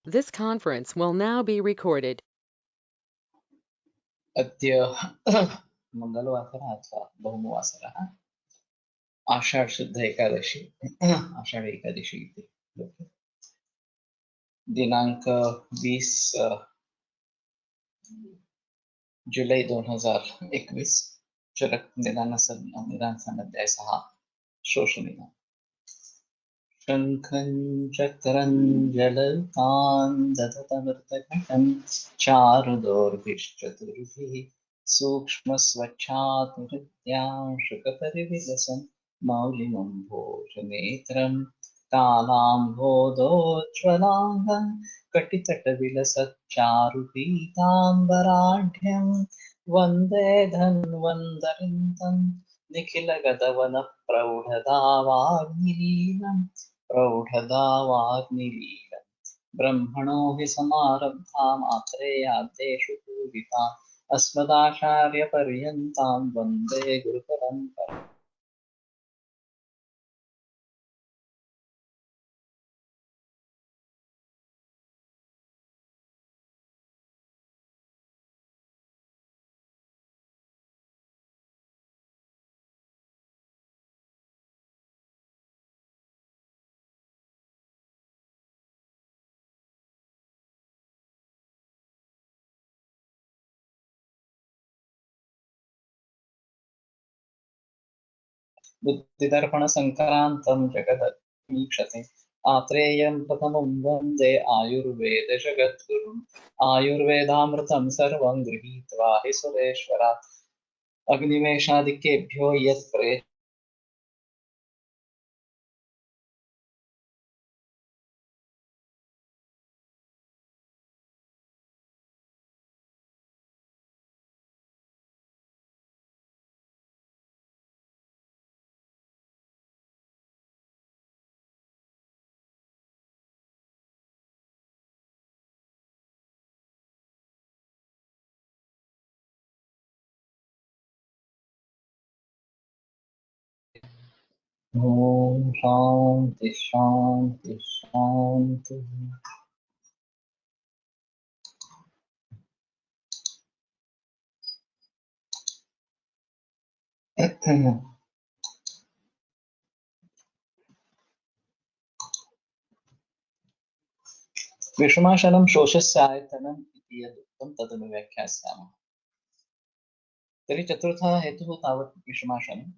This conference will now be recorded. अद्य मङ्गलवासरः बहुवासरः आषाढ शुद्ध एकादशी आषाढ़ एकादशी इति लोके दिनांक 20 जुलै 2021 निदान सन्नध्याय 6 शोषणिना शङ्खं चक्रं जलतान् दधतमृतघटं चारुदोर्भिश्चतुर्भिः सूक्ष्मस्वच्छातुहृद्यां शुकपरिविलसन् मौलिमम्भोजनेत्रं कालाम्भोदोज्ज्वलाङ्गं कटितटविलसच्चारुपीताम्बराढ्यं वन्दे धन्वन्तरिं निखिलगतवनप्रौढदावाग्निलीलम् प्रौढदावाग्निलीलम् ब्रह्मणो हि समारब्धाम् आत्रेयाद्येषु पूजिताम् अस्मदाचार्यपर्यन्तां वन्दे गुरुपरम्पराम्। बुद्धिदर्पणसङ्क्रान्तं जगदमीक्षते आत्रेयं प्रथमं वन्दे आयुर्वेदजगद्गुरुम् आयुर्वेदामृतं सर्वं गृहीत्वा हि सुरेश्वरात् अग्निवेशादिकेभ्यो यत् प्रेत ॐ शान्ति शान्ति शान्ति। विषमाशनं शोषस्य आयतनम् इति यदुक्तं तदनु व्याख्यास्यामः। तर्हि चतुर्थः हेतुः तावत् विषमाशनं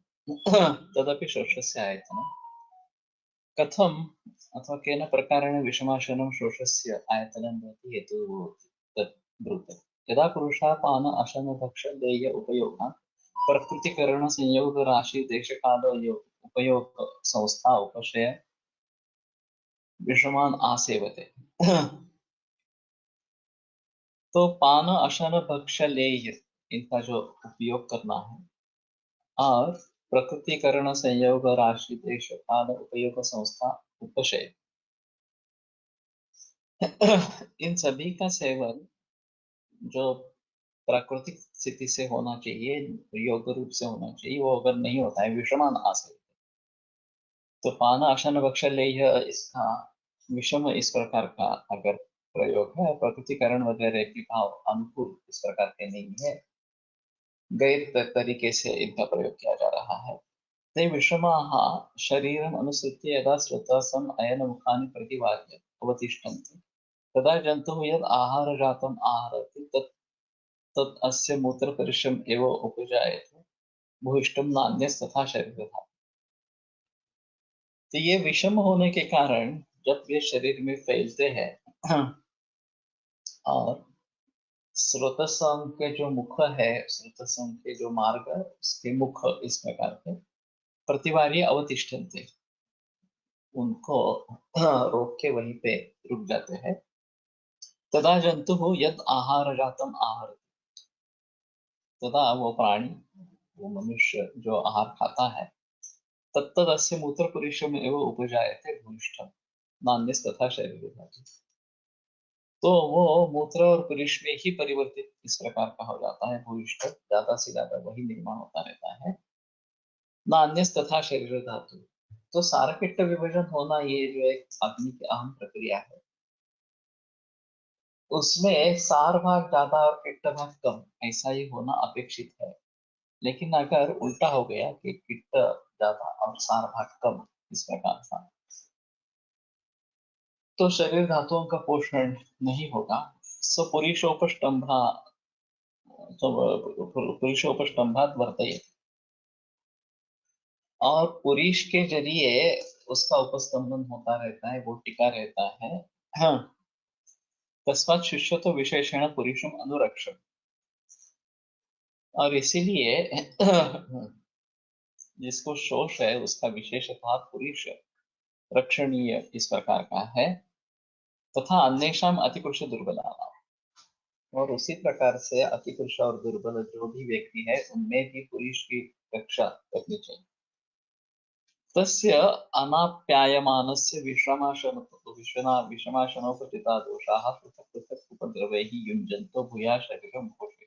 तदपि शोषस्य आयतनं कथम् अथवा केन प्रकारेण विषमाशनं शोषस्य आयतनं भवति हेतुः भवति तत् ब्रूते। यदा पुरुषः पान अशन भक्ष लेय उपयोगान् प्रकृतिकरण संयोग राशि देशकाल उपयोग संस्था उपशय विषमान आसेवते तो पान अशन भक्ष लेय इनका जो उपयोग करना है और प्रकृतिकरण संयोग राशि देश काल उपयोग संस्था उपशय इन सभी का सेवन जो प्राकृतिक स्थिति से होना चाहिए योग रूप से होना चाहिए वो अगर नहीं होता है विषमान आशय तो पान अशन भक्ष लेय इसका विषम इस प्रकार का अगर प्रयोग है प्रकृतिकरण वगैरह के भाव अनुकूल इस प्रकार के नहीं है गैर तरीके से इनका प्रयोग किया जा रहा है ते विषमाः शरीरम् अनुसृत्य यदा श्रुतसम् अयनमुखानि प्रतिवार्य अवतिष्ठन्ति तदा जन्तुः यद् आहारजातम् आहरति तत् अस्य मूत्रपरिश्रम एव उपजायते भूयिष्ठं नान्यस्तथा शरीरधा। तो ये विषम होने के कारण जब ये शरीर में फैलते हैं और स्रोतसम के जो मुख है स्रोतसम के जो मार्ग उसके मुख इस प्रकार के प्रतिवार्य अवतिष्ठन्ते उनको रोक के वहीं पे रुक जाते हैं तदा जंतु हो यद आहार जातम आहार तदा वो प्राणी वो मनुष्य जो आहार खाता है तत्तदस्य मूत्र परिश्रम एवं उपजायते भूयिष्ठम नान्यस तथा शरीर धातु तो वो मूत्र और पुरुष में ही परिवर्तित इस प्रकार का हो जाता है भूयिष्ठ ज्यादा से ज्यादा वही निर्माण होता रहता है नान्यस तथा शरीर धातु तो सारकिट्ट विभाजन होना ये जो एक अग्नि की अहम प्रक्रिया है उसमें सार भाग ज्यादा और किट्ट भाग कम, ऐसा ही होना अपेक्षित है। लेकिन अगर उल्टा हो गया कि किट्ट ज्यादा और सार भाग कम इस प्रकार का, तो शरीर धातुओं का पोषण नहीं होगा। पुरुषोपष्टंभा, पुरुषोपष्टंभात वर्तयेत, और पुरुष के जरिए उसका उपस्तंभन होता रहता है, वो टिका रहता है। हाँ, तस्मात् शिष्य तो विशेषण पुरुषम अनुरक्षण, और इसीलिए जिसको शोष है उसका विशेषतः पुरुष रक्षणीय इस प्रकार का है। तथा अन्येषाम अतिपुरुष दुर्बलानाम, और उसी प्रकार से अतिपुरुष और दुर्बल जो भी व्यक्ति है उनमें भी पुरुष की रक्षा करनी चाहिए। तस्य अनाप्यायमानस्य विषमाशनोपचिता दोषाः पृथक् पृथक् उपद्रवैः युञ्जन्तो भूयाः शरीरं पोषयति।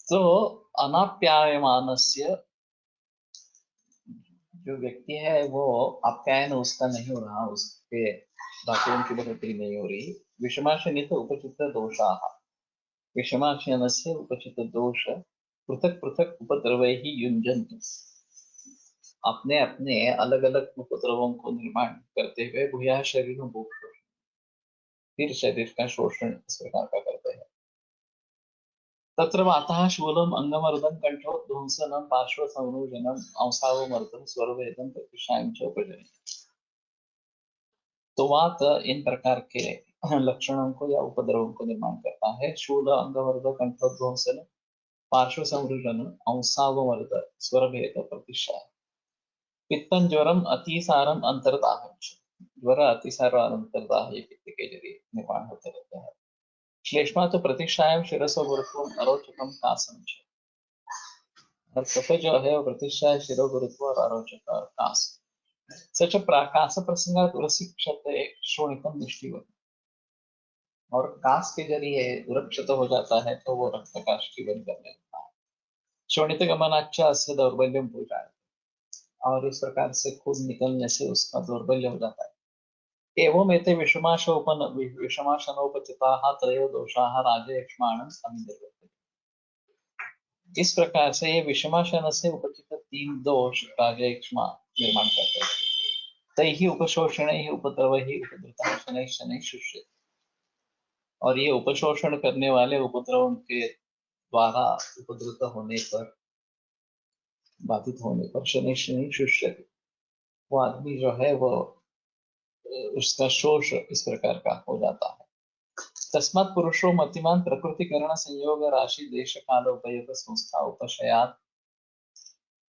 तो अनाप्यायमानस्य, जो व्यक्ति है वो आप्यायन उसका नहीं हो रहा, उसके धातुओं की बढ़ोतरी नहीं हो रही। विषमाशनित उपचित दोषाः, विषमाशनस्य उपचित दोष पृथक पृथक उपद्रवैः युञ्जन्तो, अपने अपने अलग अलग उपद्रवों को निर्माण करते हुए भूया शरीर में भूख, फिर शरीर का शोषण इस प्रकार का करते हैं। तत्र वातः शूलम अंगमर्दन कंठोध्वंसनम पार्श्व संरोजनम अंसावमर्दन स्वरवेदन प्रतिशायं च उपजनयति। तो वात इन प्रकार के लक्षणों को या उपद्रवों को निर्माण करता है। शूल अंगवर्ध कंठोध्वंसन पार्श्व संरोजन अंसावमर्द स्वरभेद प्रतिशाय। पित्तं ज्वरम अतिसारम अंतर्दाह, ज्वर अतिसार और अंतर्दाह ये पित्त के जरिए निर्माण होते रहते हैं। श्लेष्मा तो प्रतिष्ठायाम शिरसो गुरुत्वम अरोचकम कासम, और कफ जो है वो प्रतिष्ठा शिरो गुरुत्व और अरोचक और कास। सच प्राकाश प्रसंगात तुलसी क्षते श्रोणितम निष्ठीवत, और कास के जरिए उरक्षित हो जाता है तो वो रक्त का स्टीवन कर लेता है। शोणित गमनाच्चा अस्य दौर्बल्यम हो जाए, और इस प्रकार से खून निकलने से उसका दौर्बल्य हो जाता है। एवं एते विषमाशनोपचिताः त्रयो दोषाः राजयक्ष्माणं समितिर्वर्तते। इस प्रकार से ये विषमाशन से उपचित तीन दोष राजयक्ष्मा निर्माण करते हैं। तैहि उपशोषणैः उपद्रवैः उपद्रुतः शनैः शनैः शुष्यते, और ये उपशोषण करने वाले उपद्रवों के द्वारा उपद्रुत होने पर, बाधित होने पर शनैः शनैः शुष्यते, वो आदमी जो है वो उसका शोष इस प्रकार का हो जाता है। तस्मात् पुरुषो मतिमान प्रकृतिकरण संयोग राशि देश काल उपयोग संस्था उपशयात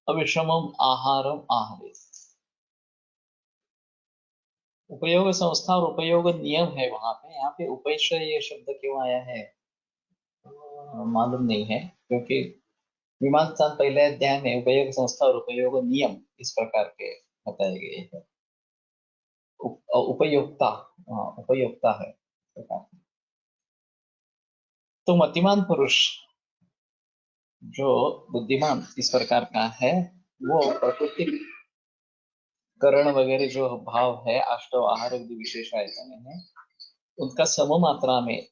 अविषमम आहारम आहारे। उपयोग संस्था और उपयोग नियम है वहां पे। यहाँ पे उपयशय ये शब्द क्यों आया है मालूम नहीं है, क्योंकि मीमांसा पहले अध्याय में उपयोग संस्था और उपयोग नियम इस प्रकार के बताए गए हैं। उपयोक्ता, उपयोक्ता है। तो मतिमान पुरुष जो बुद्धिमान इस प्रकार का है, वो प्रकृति करण वगैरह जो भाव है, अष्टव आहार विशेष आयतन है, उनका सम मात्रा में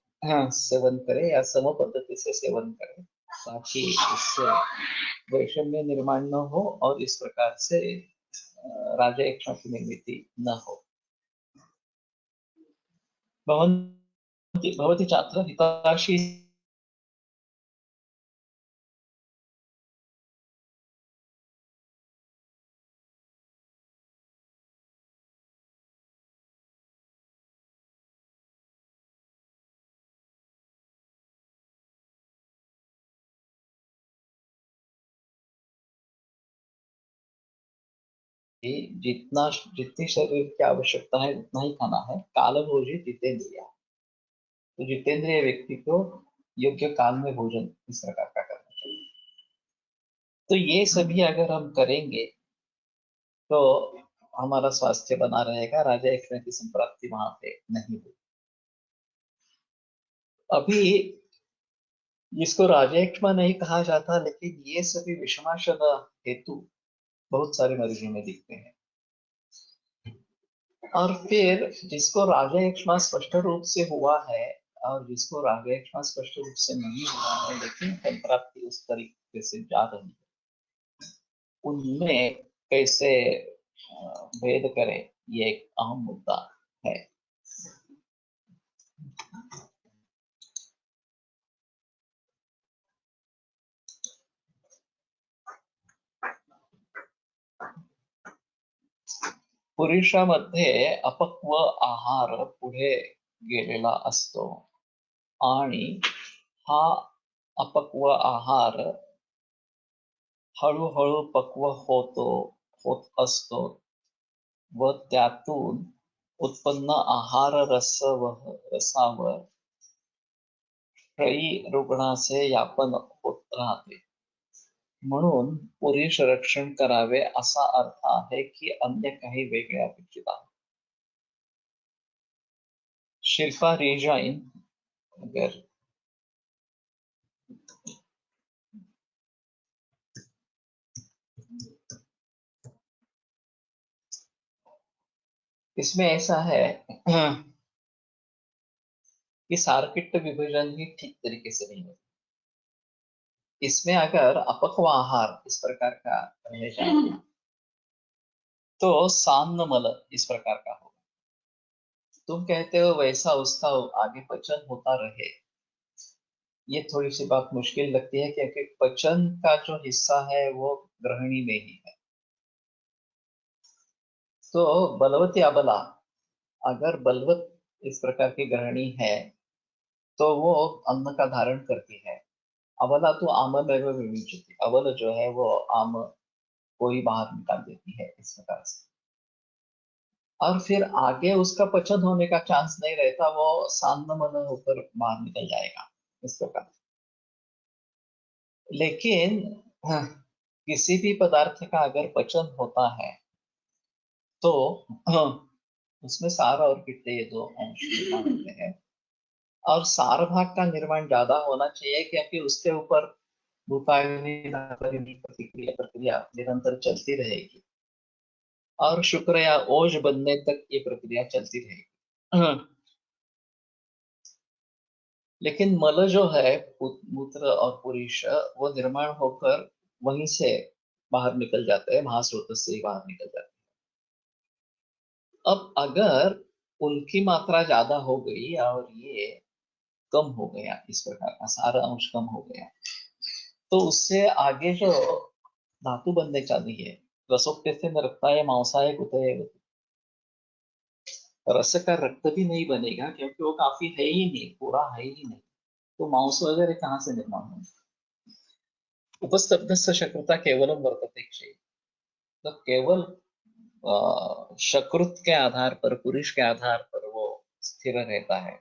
सेवन करे या सम पद्धति से सेवन करे, ताकि इससे वैषम्य निर्माण न हो और इस प्रकार से राजा इच्छा की निर्मिति न हो। भवती छात्र हिताशी जितना जितनी शरीर की आवश्यकता है उतना ही खाना है। काल भोजी जितेंद्रिया, तो जितेंद्रिय व्यक्ति को योग्य काल में भोजन इस प्रकार का करना चाहिए। तो ये सभी अगर हम करेंगे तो हमारा स्वास्थ्य बना रहेगा, राजा एक की संप्राप्ति वहां पे नहीं होगी। अभी जिसको राजयक्ष्मा नहीं कहा जाता, लेकिन ये सभी विषमाशय हेतु बहुत सारे मरीजों में दिखते हैं। और फिर जिसको रागयक्ष्मा स्पष्ट रूप से हुआ है और जिसको रागयक्ष्मा स्पष्ट रूप से नहीं हुआ है लेकिन फल प्राप्ति उस तरीके से जा रही है, उनमें कैसे भेद करें, ये एक अहम मुद्दा है। पुरुषामध्ये अपक्व आहार पुढे गेलेला असतो आणि हा अपक्व आहार हळूहळू पक्व होत असतो व त्यातून उत्पन्न आहार रसावर क्षयी रुग्णाचे यापन होत राहते। म्हणून पुरुष रक्षण करावे असा अर्थ आहे की अन्य काही वेगळे अपेक्षित आहे। शिल्पा रेजाइन अगर इसमें ऐसा है कि सारकिट्ट विभाजन ही ठीक तरीके से नहीं होती। इसमें अगर अपक्व आहार इस प्रकार का रह जाए तो सान्न मल इस प्रकार का होगा। तुम कहते हो वैसा उसका आगे पचन होता रहे, ये थोड़ी सी बात मुश्किल लगती है क्योंकि पचन का जो हिस्सा है वो ग्रहणी में ही है। तो बलवती अबला अगर बलवत इस प्रकार की ग्रहणी है तो वो अन्न का धारण करती है। अबला तो आममेव विमुच्यते, अबल जो है वो आम को ही बाहर निकाल देती है इस प्रकार से। और फिर आगे उसका पचन होने का चांस नहीं रहता, वो सान्नमन होकर बाहर निकल जाएगा इस प्रकार। लेकिन हाँ, किसी भी पदार्थ का अगर पचन होता है तो हाँ, उसमें सार और पित्त ये दो अंश निर्माण होते हैं और सार भाग का निर्माण ज्यादा होना चाहिए क्योंकि उसके ऊपर भूतायनी प्रतिक्रिया प्रक्रिया निरंतर चलती रहेगी और शुक्र या ओज बनने तक ये प्रक्रिया चलती रहेगी। लेकिन मल जो है मूत्र और पुरुष वो निर्माण होकर वहीं से बाहर निकल जाते हैं, महास्रोत से ही बाहर निकल जाते हैं। अब अगर उनकी मात्रा ज्यादा हो गई और ये कम हो गया, इस प्रकार का सारा अंश कम हो गया, तो उससे आगे जो धातु बनने चाहिए, रसोक्ति से रक्ताय मांसाय कुतये, रस का रक्त भी नहीं बनेगा क्योंकि वो काफी है ही नहीं, पूरा है ही नहीं, तो मांस वगैरह कहाँ से निर्माण होगा। उपस्तब्धस्य शकृता केवलम वर्तते क्षय, तो केवल शकृत के आधार पर, पुरुष के आधार पर वो स्थिर रहता है।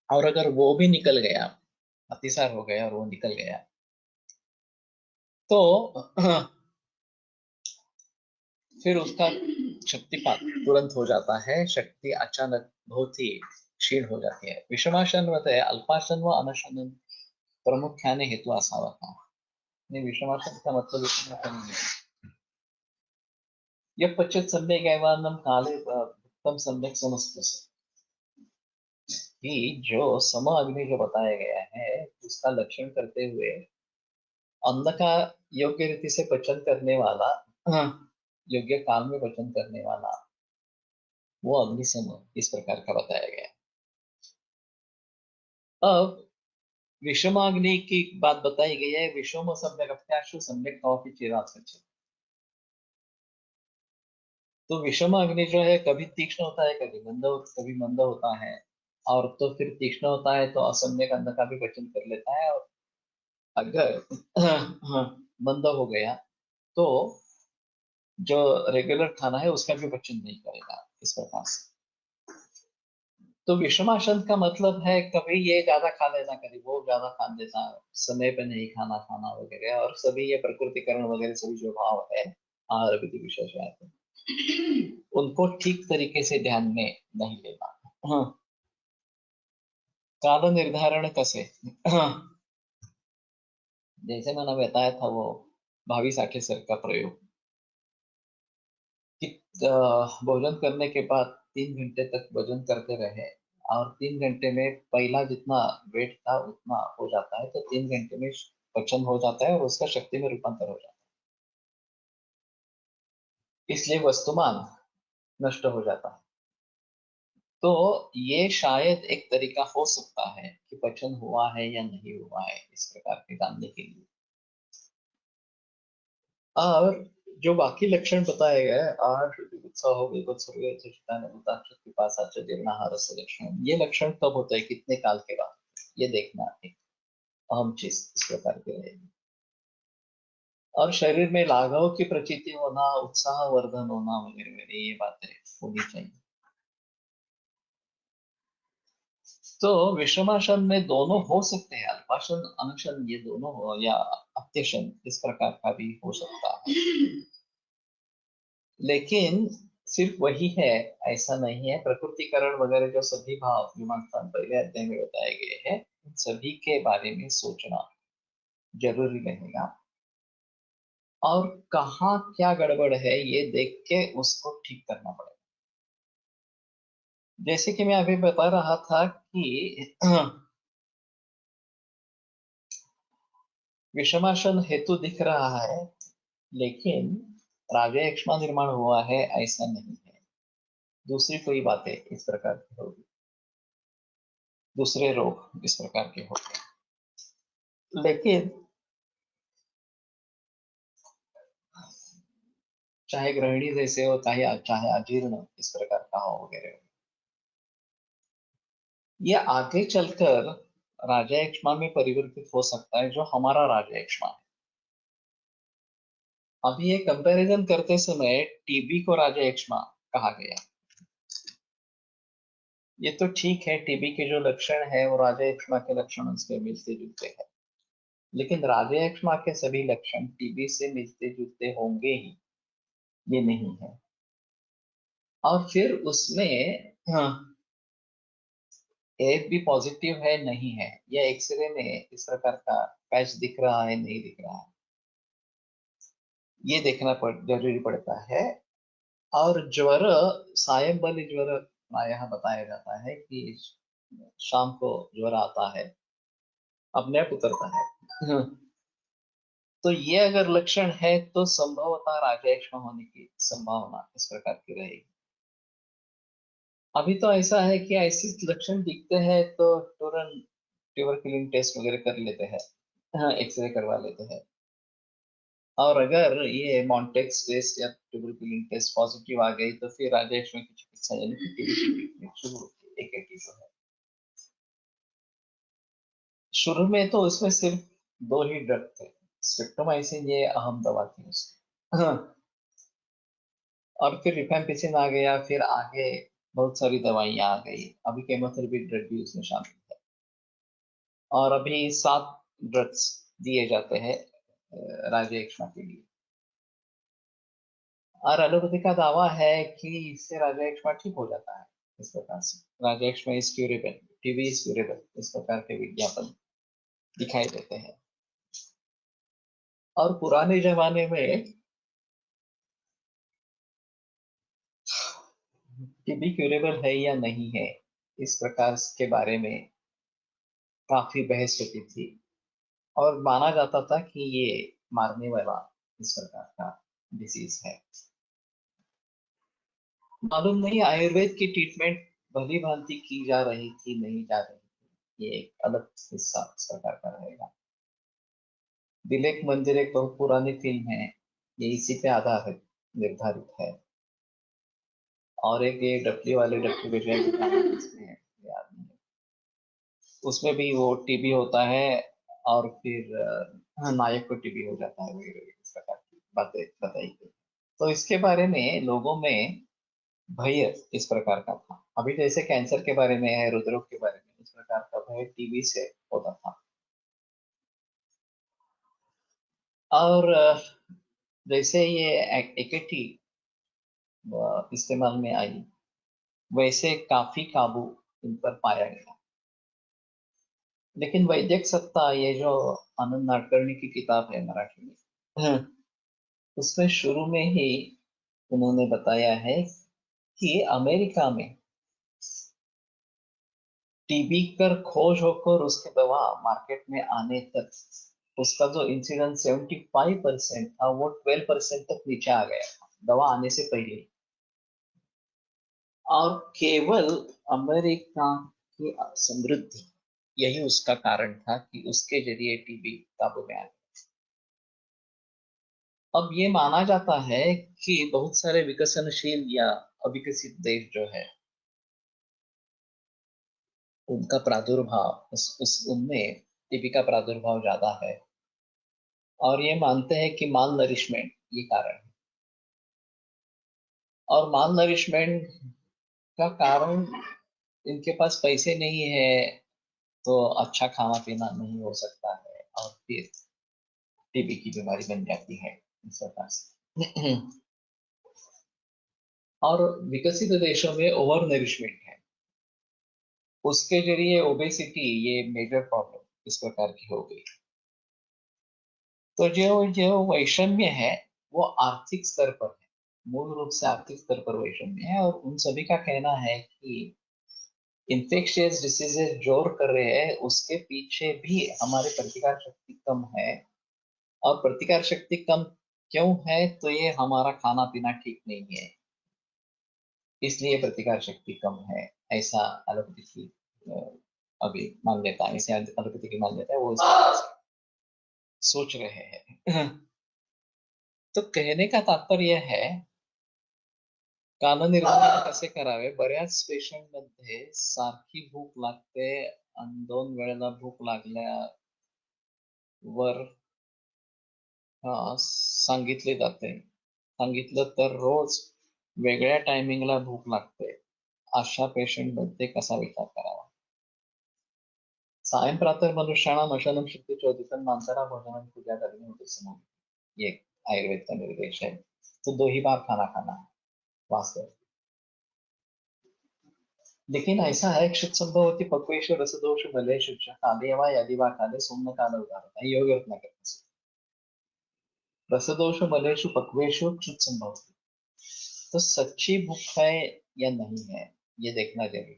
और अगर वो भी निकल गया, अतिसार हो गया और वो निकल गया, तो फिर उसका शक्तिपात तुरंत हो जाता है, शक्ति अचानक बहुत ही क्षीण हो जाती है। विषमाशन है अल्पाशन व अनशन प्रामुख्याने हेतु असावा था। विषमाशन का मतलब इतना नहीं है। यह पश्चित सम्यक एवं काले उत्तम सम्यक समस्त कि जो सम अग्नि जो बताया गया है उसका लक्षण करते हुए अन्न का योग्य रीति से पचन करने वाला, योग्य काल में पचन करने वाला वो अग्नि सम इस प्रकार का बताया गया। अब विषमाग्नि की बात बताई गई है, विषम सम्यक अत्याशु सम्यक कॉफी चिराग सच्चे। तो विषम अग्नि जो है कभी तीक्ष्ण होता है, कभी मंद होता है, और तो फिर तीक्ष्ण होता है तो असम्यक अन्न का भी पचन कर लेता है, और अगर मंद हो गया तो जो रेगुलर खाना है उसका भी पचन नहीं करेगा इस प्रकार से। तो विषमाशन का मतलब है कभी ये ज्यादा खा लेना, कभी वो ज्यादा खा लेना, समय पे नहीं खाना खाना वगैरह, और सभी ये प्रकृतिकरण वगैरह सभी जो भाव है आहार विधि विशेष है उनको ठीक तरीके से ध्यान में नहीं लेना। काल निर्धारण कसे, जैसे मैंने बताया था वो भावी साठे सर का प्रयोग, भोजन करने के बाद 3 घंटे तक भोजन करते रहे और 3 घंटे में पहला जितना वेट था उतना हो जाता है, तो 3 घंटे में पचन हो जाता है और उसका शक्ति में रूपांतर हो जाता है, इसलिए वस्तुमान नष्ट हो जाता है। तो ये शायद एक तरीका हो सकता है कि पचन हुआ है या नहीं हुआ है, इस प्रकार के जानने के लिए। और जो बाकी लक्षण बताए गए, उत्साह लक्षण, ये लक्षण कब होते हैं, कितने काल के बाद, ये देखना एक अहम चीज इस प्रकार की रहेगी। और शरीर में लाघव की प्रचिति होना, उत्साह वर्धन होना वगैरह वगैरह, ये बातें होनी चाहिए। तो विषमासन में दोनों हो सकते हैं, अल्पासन अनशन ये दोनों हो, या अत्यशन इस प्रकार का भी हो सकता है, लेकिन सिर्फ वही है ऐसा नहीं है। प्रकृतिकरण वगैरह जो सभी भाव विमान स्थान पहले अध्याय में बताए गए हैं, उन सभी के बारे में सोचना जरूरी रहेगा, और कहाँ क्या गड़बड़ है ये देख के उसको ठीक करना पड़ेगा। जैसे कि मैं अभी बता रहा था कि विषमासन हेतु दिख रहा है, लेकिन राजयक्ष्मा निर्माण हुआ है ऐसा नहीं है, दूसरी कोई बातें इस प्रकार की होगी, दूसरे रोग इस प्रकार के होंगे। लेकिन चाहे गृहिणी जैसे हो, चाहे चाहे अजीर्ण इस प्रकार का हो वगैरह, ये आगे चलकर राजयक्ष्मा में परिवर्तित हो सकता है, जो हमारा राजयक्ष्मा है। अभी ये कंपैरिजन करते समय टीबी को राजयक्ष्मा कहा गया, ये तो ठीक है, टीबी के जो लक्षण है वो राजयक्ष्मा के लक्षणों से मिलते जुलते हैं, लेकिन राजयक्ष्मा के सभी लक्षण टीबी से मिलते जुलते होंगे ही, ये नहीं है। और फिर उसमें एक भी पॉजिटिव है नहीं है, या एक्सरे में इस प्रकार का पैच दिख रहा है नहीं दिख रहा है, ये देखना जरूरी पड़ता है। और ज्वर, सायं बल ज्वर प्रायः बताया जाता है कि शाम को ज्वर आता है, अपने आप उतरता है। तो ये अगर लक्षण है तो संभवतः राजयक्ष्मा होने की संभावना इस प्रकार की रहेगी। अभी तो ऐसा है कि ऐसे लक्षण दिखते हैं तो तुरंत ट्यूबरकुलिन टेस्ट वगैरह कर लेते हैं, हाँ एक्सरे करवा लेते हैं, और अगर ये मॉन्टेक्स टेस्ट या ट्यूबरकुलिन टेस्ट पॉजिटिव आ गई तो फिर राजयक्ष्मा की चिकित्सा यानी कि टीबी की ट्रीटमेंट शुरू होती है, एक जो है। शुरू में तो उसमें सिर्फ 2 ही ड्रग थे, स्ट्रिप्टोमाइसिन ये अहम दवा थी उसकी, हाँ, और फिर रिफेम्पिसिन आ गया, फिर आगे बहुत सारी दवाइयां आ गई, अभी केमोथेरेपी ड्रग भी उसमें शामिल है, और अभी 7 ड्रग्स दिए जाते हैं राजयक्ष्मा के लिए। और एलोपैथी का दावा है कि इससे राजयक्ष्मा ठीक हो जाता है, इस प्रकार से राजयक्ष्मा is curable, TB is curable, इस प्रकार के विज्ञापन दिखाई देते हैं। और पुराने जमाने में टीबी क्यूरेबल है या नहीं है, इस प्रकार के बारे में काफी बहस होती थी, और माना जाता था कि ये मारने वाला इस प्रकार का डिसीज है। मालूम नहीं आयुर्वेद की ट्रीटमेंट भली भांति की जा रही थी नहीं जा रही थी, ये एक अलग हिस्सा इस प्रकार का रहेगा। दिल एक मंदिर एक बहुत पुरानी फिल्म है, ये इसी पे आधारित निर्धारित है। और एक ये डफली वाले डफली विजय की कहानी इसमें है, ये आदमी है, उसमें भी वो टीबी होता है, और फिर नायक को टीबी हो जाता है वगैरह इस प्रकार की बातें बताई गई। तो इसके बारे में लोगों में भय इस प्रकार का था, अभी जैसे कैंसर के बारे में है, हृदय रोग के बारे में, इस प्रकार का भय टीबी से होता था। और जैसे ये एकेटी इस्तेमाल में आई, वैसे काफी काबू इन पर पाया गया। लेकिन वैद्यक सत्ता, ये जो आनंद नाडकर्णी की किताब है मराठी में, उसमें शुरू में ही उन्होंने बताया है कि अमेरिका में टीबी कर खोज होकर उसकी दवा मार्केट में आने तक उसका जो इंसिडेंस 75% था वो 12% तक नीचे आ गया था दवा आने से पहले। और केवल अमेरिका की समृद्धि यही उसका कारण था कि उसके जरिए टीबी काबू में आ गया। अब ये माना जाता है कि बहुत सारे विकसनशील या अविकसित देश जो है उनका प्रादुर्भाव उनमें टीबी का प्रादुर्भाव ज्यादा है और ये मानते हैं कि माल नरिशमेंट ये कारण है। और माल नरिशमेंट का कारण इनके पास पैसे नहीं है तो अच्छा खाना पीना नहीं हो सकता है और फिर टीबी की बीमारी बन जाती है इस प्रकार से। और विकसित देशों में ओवर नरिशमेंट है उसके जरिए ओबेसिटी ये मेजर प्रॉब्लम इस प्रकार की हो गई। तो जो जो वैषम्य है वो आर्थिक स्तर पर है, मूल रूप से आर्थिक स्तर पर वैषम्य है। और उन सभी का कहना है कि इन्फेक्शियस डिसीजेज जोर कर रहे हैं उसके पीछे भी हमारी प्रतिकार शक्ति कम है। और प्रतिकार शक्ति कम क्यों है तो ये हमारा खाना पीना ठीक नहीं है इसलिए प्रतिकार शक्ति कम है। ऐसा एलोपैथी की अभी मान्यता इसे एलोपैथी की मान्यता है वो इस प्रकार से सोच रहे हैं। तो कहने का तात्पर्य है कालनिर्माण कसे करावे बऱ्याच पेशंट मध्ये सारखी भूक लागते आणि 2 वेळेला भूक लागल्यावर सांगितले जाते सांगितलं तर रोज वेगळ्या टायमिंगला भूक लागते अशा पेशंट मध्ये कसा विचार करावा। सायं प्रातः मनुष्याणाम अशनम शुद्धि चोदितम मांसारा भोजनम पूजा करनी होती समूह ये एक आयुर्वेद का निर्देश है। तो 2 ही बार खाना खाना है वास्तव। लेकिन ऐसा है क्षुत संभवती पक्वेश रसदोष भले शुच्च काले वा यदि वा काले सोमन काल उदाहरण योग रत्न करते रसदोष मलेशु पक्वेशु क्षुत संभवती। तो सच्ची भूख है या नहीं है ये देखना जरूरी है।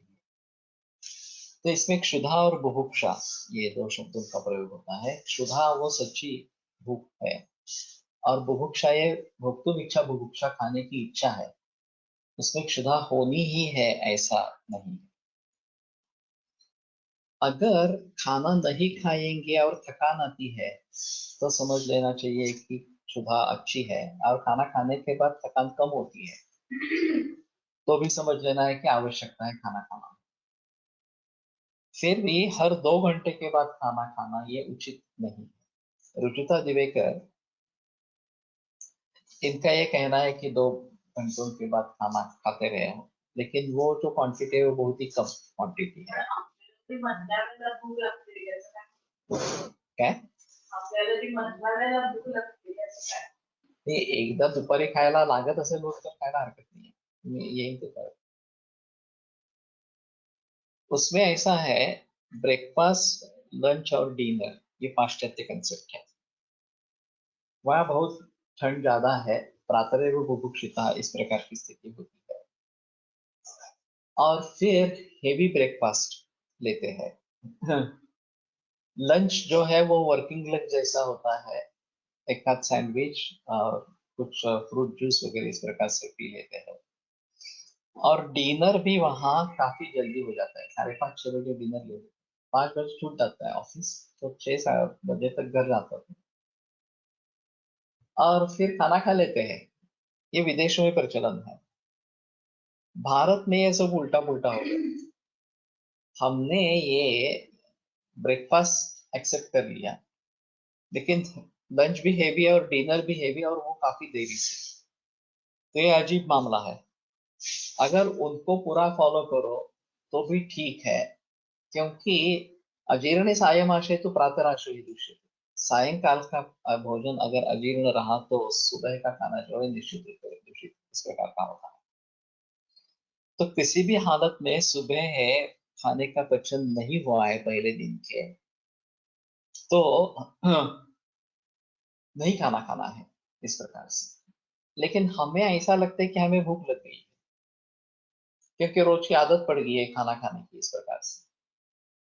तो इसमें क्षुधा और बुभुक्षा ये 2 शब्दों का प्रयोग होता है। क्षुधा वो सच्ची भूख है और बुभुक्षा ये भोक्तुम इच्छा बुभुक्षा खाने की इच्छा है उसमें क्षुधा होनी ही है ऐसा नहीं। अगर खाना नहीं खाएंगे और थकान आती है तो समझ लेना चाहिए कि क्षुधा अच्छी है और खाना खाने के बाद थकान कम होती है तो भी समझ लेना है कि आवश्यकता है खाना खाना। फिर भी हर 2 घंटे के बाद खाना खाना ये उचित नहीं है। रुचिता दिवेकर इनका ये कहना है कि 2 घंटों के बाद खाना खाते रहे हो लेकिन वो जो क्वांटिटी है वो बहुत ही कम क्वांटिटी है। काय ते एकदा दुपारी खायला लागत असेल रोज तर खायला हरकत नाही मी येईन ते परत। उसमें ऐसा है ब्रेकफास्ट लंच और डिनर ये पाश्चात्य कंसेप्ट है। वहाँ बहुत ठंड ज्यादा है प्रातः बुभुक्षिता इस प्रकार की स्थिति होती है और फिर हेवी ब्रेकफास्ट लेते हैं। लंच जो है वो वर्किंग लंच जैसा होता है एक आध सैंडविच और कुछ फ्रूट जूस वगैरह इस प्रकार से पी लेते हैं। और डिनर भी वहाँ काफी जल्दी हो जाता है 5:30-6 बजे डिनर ले लेते हैं। 5 बजे छूट जाता है ऑफिस तो 6-7 बजे तक घर जाता है और फिर खाना खा लेते हैं। ये विदेशों में प्रचलन है। भारत में ये सब उल्टा पुल्टा हो गया। हमने ये ब्रेकफास्ट एक्सेप्ट कर लिया लेकिन लंच भी हेवी और डिनर भी हेवी और वो काफी देरी से। तो ये अजीब मामला है। अगर उनको पूरा फॉलो करो तो भी ठीक है क्योंकि अजीर्ण सायमाशय तो प्रातराशय ही दूषित। सायंकाल का भोजन अगर अजीर्ण रहा तो सुबह का खाना जो है निश्चित रूप से दूषित इस प्रकार का होता है। तो किसी भी हालत में सुबह है खाने का पचन नहीं हुआ है पहले दिन के तो नहीं खाना खाना है इस प्रकार से। लेकिन हमें ऐसा लगता है कि हमें भूख लग गई है, क्योंकि रोज की आदत पड़ गई है खाना खाने की इस प्रकार से।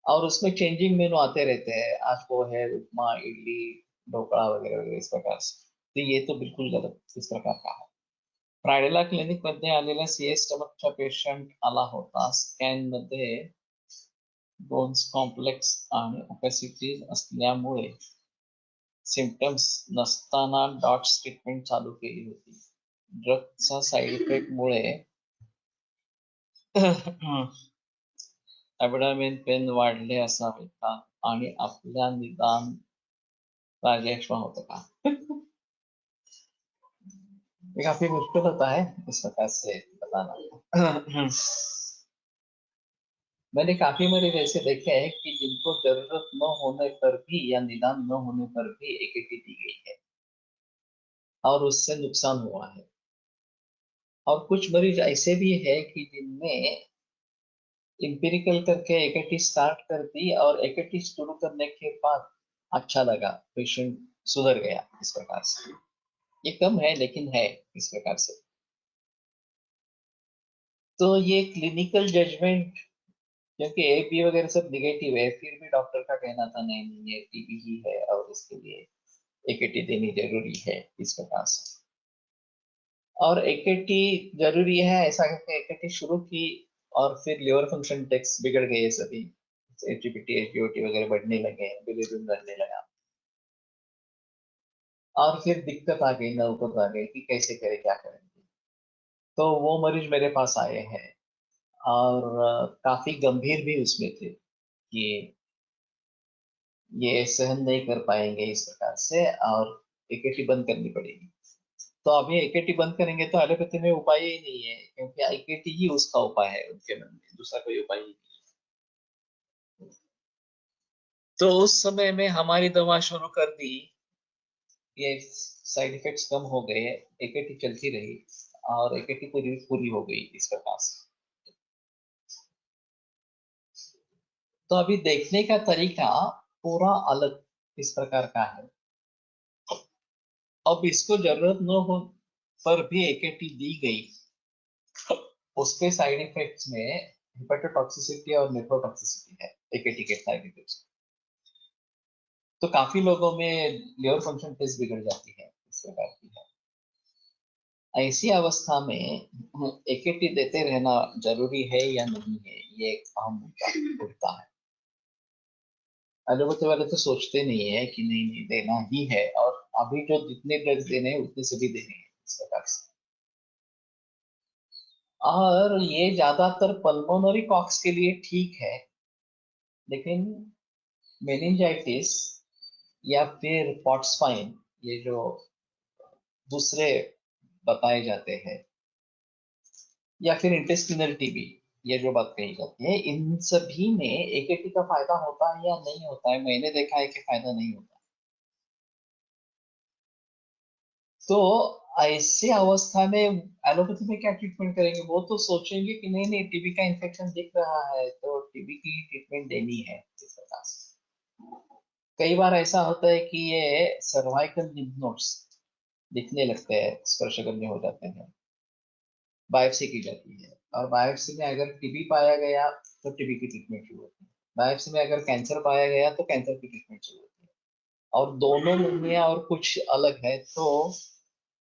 और उसमें चेंजिंग मेनू आते रहते हैं, आज वो है उपमा, इडली, ढोकळा वगैरह वगैरह इस प्रकार से। तो ये तो बिलकुल गलत इस प्रकार का है. फ्रायडेला क्लिनिक मध्ये आलेल्या सीएस स्टमकच्या पेशंट आला होता. स्कॅन मध्ये बोन्स कॉम्प्लेक्स आणि ओपेसिटी असल्यामुळे सिम्पटम्स नसताना डॉट्स ट्रीटमेंट चालू केली होती. ड्रगचा साईड इफेक्ट मुळे ॲबडॉमेन पेन वाढले असावे का आणि आपल्या निदान राजेश में होता का. ये काफी मुश्किल होता है इस प्रकार से बताना. मैंने काफी मरीज ऐसे देखे हैं कि जिनको जरूरत न होने पर भी या निदान न होने पर भी एकेटी दी गई है और उससे नुकसान हुआ है. और कुछ मरीज ऐसे भी है कि जिनमें इंपेरिकल करके एकेटी स्टार्ट कर दी और एकेटी शुरू करने के बाद अच्छा लगा, पेशेंट सुधर गया इस प्रकार से. ये कम है लेकिन है इस प्रकार से. तो ये क्लिनिकल जजमेंट, क्योंकि एपी वगैरह सब निगेटिव है, फिर भी डॉक्टर का कहना था नहीं नहीं ये टीबी ही है और इसके लिए एकेटी देनी जरूरी है इस प्रकार से. और एकेटी जरूरी है ऐसा करके एकेटी शुरू की और फिर लिवर फंक्शन टेस्ट बिगड़ गए सभी. एचजीपीटी एचजीओटी वगैरह बढ़ने लगे, बिलीरुबिन बढ़ने लगा और फिर दिक्कत आ गई, नौबत आ गई कि कैसे करें क्या करेंगे. तो वो मरीज मेरे पास आए हैं और काफी गंभीर भी उसमें थे कि ये सहन नहीं कर पाएंगे इस प्रकार से और एकेटी बंद करनी पड़ेगी. तो अभी एकेटी बंद करेंगे तो एलोपैथी में उपाय ही नहीं है, क्योंकि एकेटी ही उसका उपाय है उनके मन में, दूसरा कोई उपाय ही नहीं. तो उस समय में हमारी दवा शुरू कर दी, ये साइड इफेक्ट्स कम हो गए, एकेटी चलती रही और एकेटी पूरी पूरी हो गई इस प्रकार से. तो अभी देखने का तरीका पूरा अलग इस प्रकार का है. अब इसको जरूरत न हो पर भी एकेटी दी गई, उसके साइड इफेक्ट्स में हेपेटोटॉक्सिसिटी और नेफ्रोटॉक्सिसिटी है एकेटी के साइड इफेक्ट्स. तो काफी लोगों में लिवर फंक्शन टेस्ट बिगड़ जाती है इस प्रकार की है. ऐसी अवस्था में एकेटी देते रहना जरूरी है या नहीं है, ये एक अहम मुद्दा उठता है. एलोपैथी वाले तो सोचते नहीं है कि नहीं नहीं देना ही है, और अभी जो जितने ड्रग्स देने हैं उतने सभी देने हैं इस प्रकार से. और ये ज्यादातर पल्मोनरी कॉक्स के लिए ठीक है, लेकिन मेनिंजाइटिस या फिर पॉट्सफाइन, ये जो दूसरे बताए जाते हैं, या फिर इंटेस्टिनल टीबी, ये जो बात कही जाती है, इन सभी में एकेटी का फायदा होता है या नहीं होता है. मैंने देखा है कि फायदा नहीं होता. तो ऐसी अवस्था में एलोपैथी में क्या ट्रीटमेंट करेंगे, वो तो सोचेंगे कि नहीं नहीं टीबी का इन्फेक्शन दिख रहा है तो टीबी की ट्रीटमेंट देनी है इस प्रकार से. कई बार ऐसा होता है कि ये सर्वाइकल लिम्फ नोड्स दिखने लगते हैं, स्पर्शगन्य हो जाते हैं, बायोप्सी की जाती है और बायोप्सी में अगर टीबी पाया गया तो टीबी की ट्रीटमेंट शुरू होती है. बायोप्सी में अगर कैंसर पाया गया तो कैंसर की ट्रीटमेंट शुरू होती है. और दोनों में और कुछ अलग है तो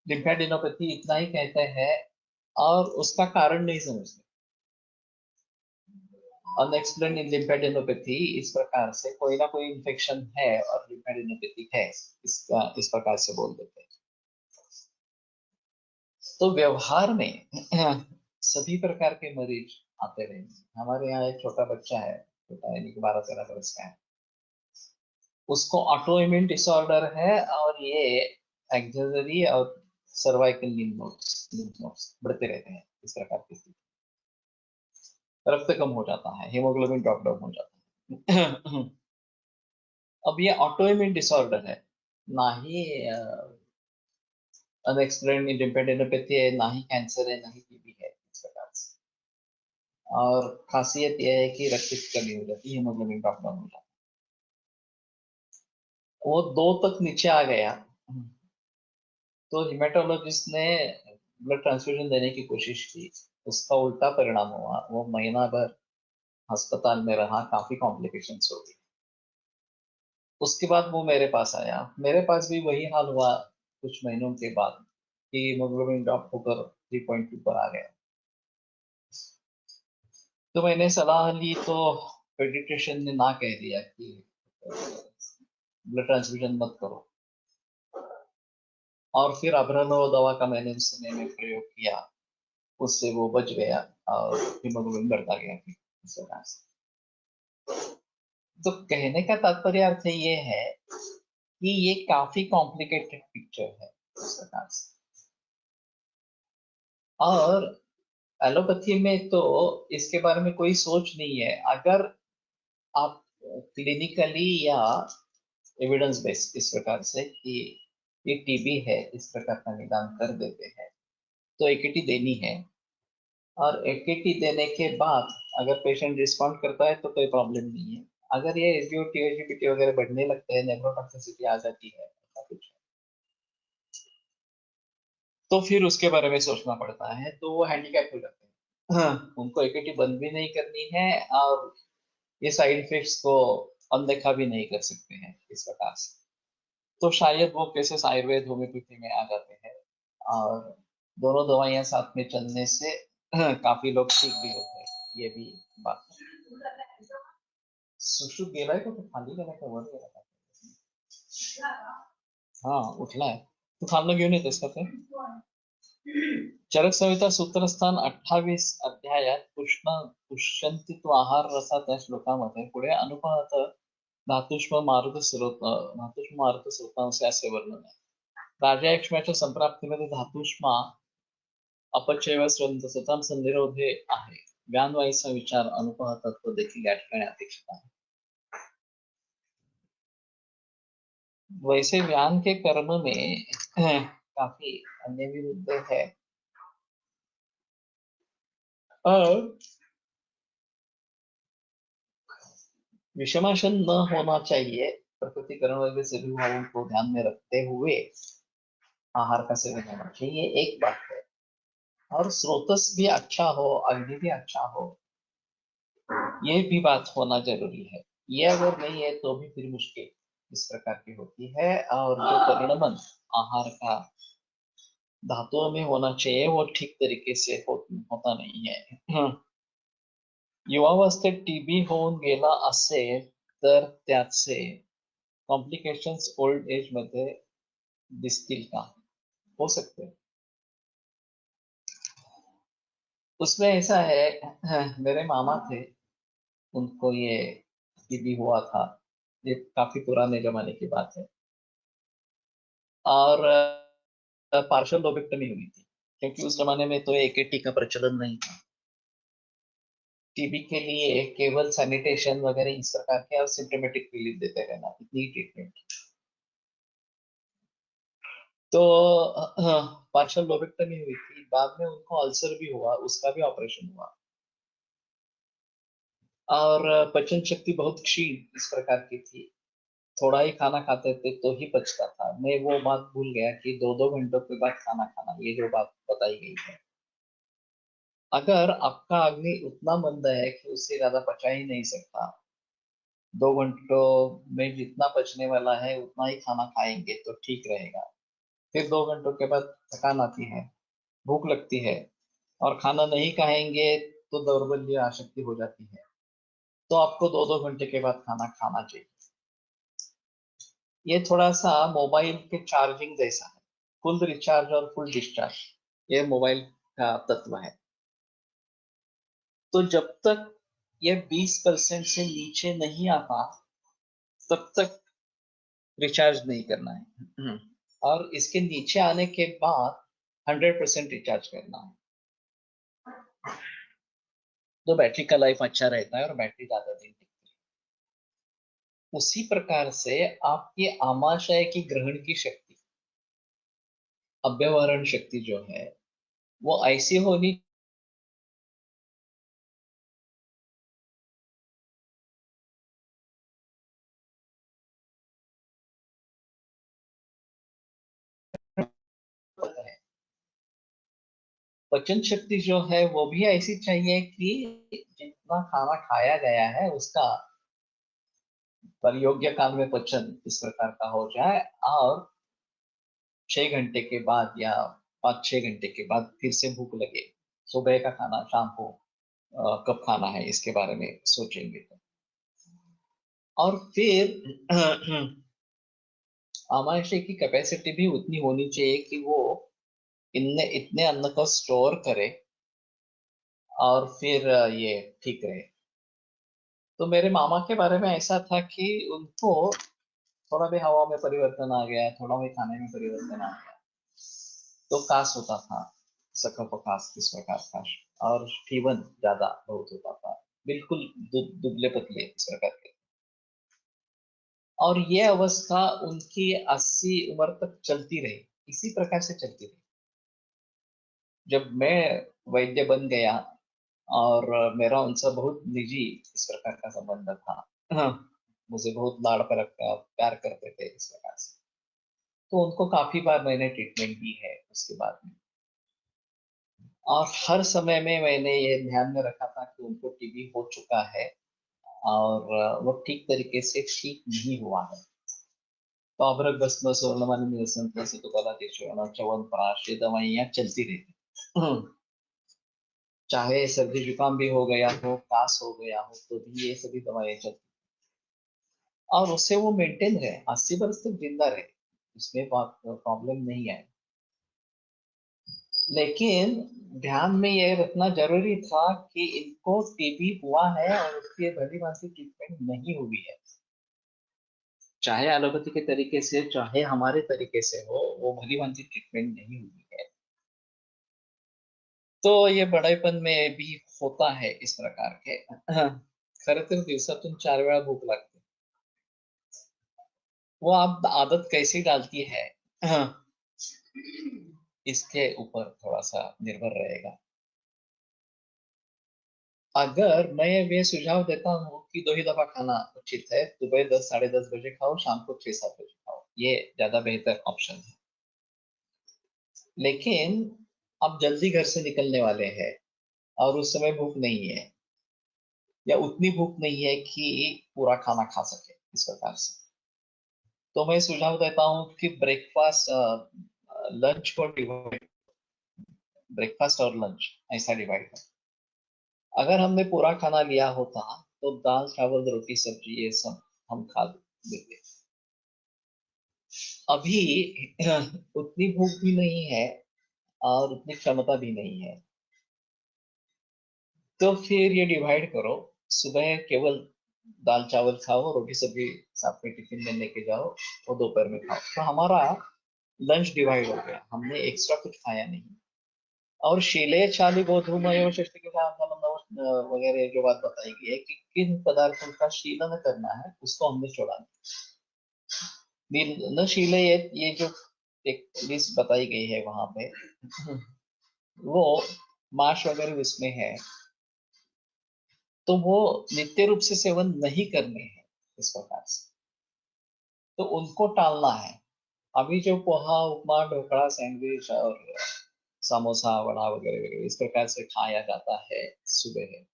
लिम्फेडेनोपैथी इतना ही कहते हैं और उसका कारण नहीं समझते. अनएक्सप्लेन्ड लिम्फेडेनोपैथी इस प्रकार से कोई ना कोई इन्फेक्शन है और लिम्फेडेनोपैथी है, इसका इस प्रकार से बोल देते हैं. तो व्यवहार में सभी प्रकार के मरीज आते रहेंगे. हमारे यहाँ एक छोटा बच्चा है, छोटा यानी कि 12-13 वर्ष का है, उसको ऑटो इम्यून डिसऑर्डर है और ये एक्सेसरी और सर्वाइकल लिम्फ नोड्स बढ़ते रहते हैं इस प्रकार की स्थिति. रक्त कम हो जाता है, हीमोग्लोबिन ड्रॉप डाउन हो जाता है. अब ये ऑटो इम्यून डिसऑर्डर है, ना ही अनएक्सप्लेन्ड लिम्फेडेनोपैथी है, ना ही कैंसर है, ना ही टीबी है इस प्रकार से. और खासियत यह है कि रक्त की कमी हो जाती है, हीमोग्लोबिन ड्रॉप डाउन हो जाता है. वो 2 तक नीचे आ गया तो हिमेटोलॉजिस्ट ने ब्लड ट्रांसफ्यूजन देने की कोशिश की, उसका उल्टा परिणाम हुआ, वो महीना भर अस्पताल में रहा, काफी कॉम्प्लिकेशंस हो गई। उसके बाद वो मेरे पास आया, मेरे पास भी वही हाल हुआ कुछ महीनों के बाद कि हीमोग्लोबिन ड्रॉप होकर 3.2 पर आ गया। तो मैंने सलाह ली तो पेडिट्रिशियन ने ना कह दिया कि ब्लड ट्रांसफ्यूजन मत करो। और फिर अभ्रलो दवा का मैंने उस समय में प्रयोग किया, उससे वो बच गया और हीमोग्लोबिन बढ़ता गया फिर इस प्रकार से। तो कहने का तात्पर्य अर्थ ये है कि ये काफी कॉम्प्लिकेटेड पिक्चर है इस प्रकार से। और एलोपैथी में तो इसके बारे में कोई सोच नहीं है। अगर आप क्लिनिकली या एविडेंस बेस्ड इस प्रकार से कि ये टीबी है इस प्रकार का निदान कर देते हैं तो एकेटी देनी है। और एकेटी देने के बाद अगर पेशेंट रिस्पॉन्ड करता है तो कोई प्रॉब्लम नहीं है। अगर ये एसजीओटी एसजीपीटी वगैरह बढ़ने लगते हैं, नेफ्रोटॉक्सिसिटी आ जाती है, ऐसा कुछ, तो फिर उसके बारे में सोचना पड़ता है, तो वो हैंडीकैप हो जाते हैं। हाँ, उनको एकेटी बंद भी नहीं करनी है और ये साइड इफेक्ट्स को अनदेखा भी नहीं कर सकते हैं इस प्रकार से। तो शायद वो केसेस आयुर्वेद होम्योपैथी में आ जाते हैं और दोनों दवाइयां साथ में चलने से काफी लोग ठीक भी होते हैं, ये भी बात है। सुश्रुत गेलाय का तो खाली गेला का वर गेला का? हा उठलाय. तू खाल्लं घेऊन येतेस का ते? चरक संहिता सूत्रस्थान 28 अध्यायात पुष्यंतित्व आहार रसात या श्लोकामध्ये पुढे अनुपात धातुष्म मारुत स्रोतांचे असे वर्णन आहे. राजा यक्ष्माच्या संप्राप्तीमध्ये धातुष्मा अपचय सताम संधिरोधे आहे. व्यानवाईचा विचार अनुपहतत्व देखील या ठिकाणी अपेक्षित आहे. वैसे व्यान के कर्म में काफी अन्य भी मुद्दे है और विषमाशन न होना चाहिए। प्रकृतिकरण वगैरह सभी भावों को ध्यान में रखते हुए आहार का सेवन होना चाहिए, एक बात है। और स्रोतस भी अच्छा हो, अग्नि भी अच्छा हो, ये भी बात होना जरूरी है। ये अगर नहीं है तो भी फिर मुश्किल इस प्रकार की होती है। और जो परिणमन आहार का धातुओं में होना चाहिए वो ठीक तरीके से होता नहीं है। युवावस्थेत टीबी होऊन गेला असेल तर त्याचे कॉम्प्लिकेशंस ओल्ड एज मध्ये दिसतील का? हो सकते हैं। उसमें ऐसा है, मेरे मामा थे, उनको ये टीबी हुआ था, ये काफी पुराने जमाने की बात है। और पार्शियल लोबेक्टमी हुई थी क्योंकि उस जमाने में तो एकेटी का प्रचलन नहीं था। टीबी के लिए केवल सैनिटेशन वगैरह इस प्रकार के और सिम्टोमेटिक रिलीफ देते रहना, इतनी ट्रीटमेंट। तो पार्शियल लोबेक्टमी हुई थी, बाद में उनको अल्सर भी हुआ, उसका भी ऑपरेशन हुआ। और पाचन शक्ति बहुत क्षीण इस प्रकार की थी, थोड़ा ही खाना खाते थे तो ही पचता था। मैं वो बात भूल गया कि 2-2 घंटों के बाद खाना खाना, ये जो बात बताई गई है। अगर आपका अग्नि उतना मंद है कि उससे ज्यादा पचा ही नहीं सकता, 2 घंटों में जितना पचने वाला है उतना ही खाना खाएंगे तो ठीक रहेगा। फिर 2 घंटों के बाद थकान आती है, भूख लगती है, और खाना नहीं खाएंगे तो दौर्बल्य आशक्ति हो जाती है। तो आपको 2-2 घंटे के बाद खाना खाना चाहिए। ये थोड़ा सा मोबाइल के चार्जिंग जैसा है, फुल रिचार्ज और फुल डिस्चार्ज, ये मोबाइल का तत्व है। तो जब तक ये 20% से नीचे नहीं आता तब तक रिचार्ज नहीं करना है। और इसके नीचे आने के बाद 100% रिचार्ज करना है, तो बैटरी का लाइफ अच्छा रहता है और बैटरी ज्यादा दिन टिकती है। उसी प्रकार से आपकी आमाशय की ग्रहण की शक्ति, अभ्यवरण शक्ति जो है वो ऐसी होनी पाचन शक्ति जो है वो भी ऐसी चाहिए कि जितना खाना खाया गया है उसका पर योग्य काल में पचन इस प्रकार का हो जाए, और 6 घंटे के बाद या 5-6 घंटे के बाद फिर से भूख लगे, सुबह का खाना शाम को कब खाना है इसके बारे में सोचेंगे तो। और फिर आमाशय की कैपेसिटी भी उतनी होनी चाहिए कि वो इतने इतने अन्न को स्टोर करे और फिर ये ठीक रहे। तो मेरे मामा के बारे में ऐसा था कि उनको थोड़ा भी हवा में परिवर्तन आ गया, थोड़ा भी खाने में परिवर्तन आ गया तो कास होता था, सकपकास किस प्रकार का, और फीवन ज्यादा बहुत होता था, बिल्कुल दुबले पतले इस प्रकार के। और ये अवस्था उनकी 80 उम्र तक चलती रही, इसी प्रकार से चलती रही। जब मैं वैद्य बन गया और मेरा उनसे बहुत निजी इस प्रकार का संबंध था, हाँ, मुझे बहुत लाड़ प्यार करते थे इस प्रकार से, तो उनको काफी बार मैंने ट्रीटमेंट दी है उसके बाद में। और हर समय में मैंने ये ध्यान में रखा था कि उनको टीबी हो चुका है और वो ठीक तरीके से ठीक नहीं हुआ है। तो अभ्रक भस्म स्वर्णमाली निरसन तुकाला देशवाना च्यवनप्राश ये दवाइयाँ चलती रहती। चाहे सर्दी जुकाम भी हो गया हो, कास हो गया हो, तो भी ये सभी दवाइयाँ चलती और उससे वो मेंटेन रहे, 80 वर्ष तक जिंदा रहे, इसमें प्रॉब्लम नहीं है। लेकिन ध्यान में ये रखना जरूरी था कि इनको टीबी हुआ है और उसकी भली भांति ट्रीटमेंट नहीं हुई है, चाहे एलोपैथी के तरीके से चाहे हमारे तरीके से हो, वो भली भांति ट्रीटमेंट नहीं हुई है। तो ये बड़ेपन में भी होता है इस प्रकार के। खरं तर दिवसातून 4 वेळा भूक लागते, वो आप आदत कैसी डालती है इसके ऊपर थोड़ा सा निर्भर रहेगा। अगर मैं ये सुझाव देता हूँ कि 2 ही दफा खाना उचित है, सुबह 10-10:30 बजे खाओ, शाम को 6-7 बजे खाओ, ये ज्यादा बेहतर ऑप्शन है। लेकिन आप जल्दी घर से निकलने वाले हैं और उस समय भूख नहीं है या उतनी भूख नहीं है कि पूरा खाना खा सके इस प्रकार से, तो मैं सुझाव देता हूँ कि ब्रेकफास्ट लंच को डिवाइड, ब्रेकफास्ट और लंच ऐसा डिवाइड कर। अगर हमने पूरा खाना लिया होता तो दाल चावल रोटी सब्जी ये सब हम खा लेते। अभी उतनी भूख भी नहीं है और उतनी क्षमता भी नहीं है, तो फिर ये डिवाइड करो, सुबह केवल दाल चावल खाओ, रोटी सब्जी साथ में टिफिन में लेके जाओ और दोपहर में खाओ, तो हमारा लंच डिवाइड हो गया, हमने एक्स्ट्रा कुछ खाया नहीं। और शीले चाली गोधूम एवं षष्ठी के साथ वगैरह जो बात बताई गई है कि किन पदार्थों का शीलन करना है उसको हमने छोड़ा नहीं। न शीले ये जो एक लिस्ट बताई गई है वहां पे, वो मांस वगैरह उसमें है, तो वो नित्य रूप से सेवन नहीं करने हैं इस प्रकार से, तो उनको टालना है। अभी जो पोहा उपमा ढोकड़ा सैंडविच और समोसा वड़ा वगैरह वगैरह इस प्रकार से खाया जाता है सुबह है,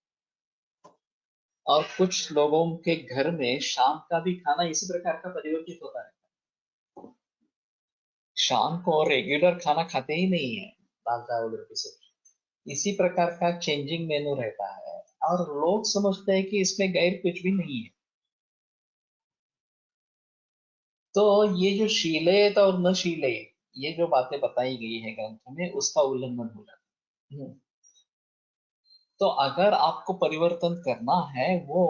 और कुछ लोगों के घर में शाम का भी खाना इसी प्रकार का परिवर्तित होता है, शाम को रेगुलर खाना खाते ही नहीं है, दाल चावल रोटी सब्जी इसी प्रकार का चेंजिंग मेनू रहता है, और लोग समझते हैं कि इसमें गैर कुछ भी नहीं है। तो ये जो शीलेत और न शीले ये जो बातें बताई गई है ग्रंथ में उसका उल्लंघन हो जाता है। तो अगर आपको परिवर्तन करना है वो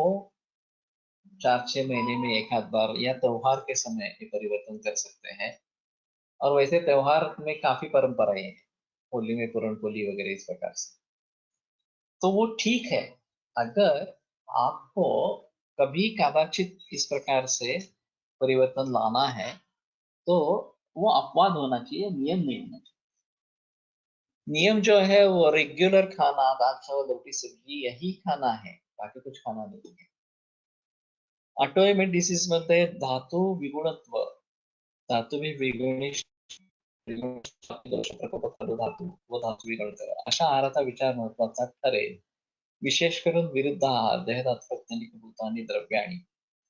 4-6 महीने में एक आध बार या त्योहार के समय ये परिवर्तन कर सकते हैं। और वैसे त्योहार में काफी परंपराएं हैं, होली में पूरण पोली वगैरह इस प्रकार से, तो वो ठीक है। अगर आपको कभी कदाचित इस प्रकार से परिवर्तन लाना है तो वो अपवाद होना चाहिए, नियम नहीं होना चाहिए। नियम जो है वो रेगुलर खाना दाल चावल रोटी सब्जी यही खाना है, बाकी कुछ खाना नहीं है। ऑटोइम्यून डिसीज मध्ये धातू विगुणत्व, धातु में विगुणी दोष प्रकोप करू धातू व धातू विरळ अशा आहाराचा विचार महत्वाचा ठरेल. विशेष करून विरुद्ध आहार देहधातू भूत आणि द्रव्य आणि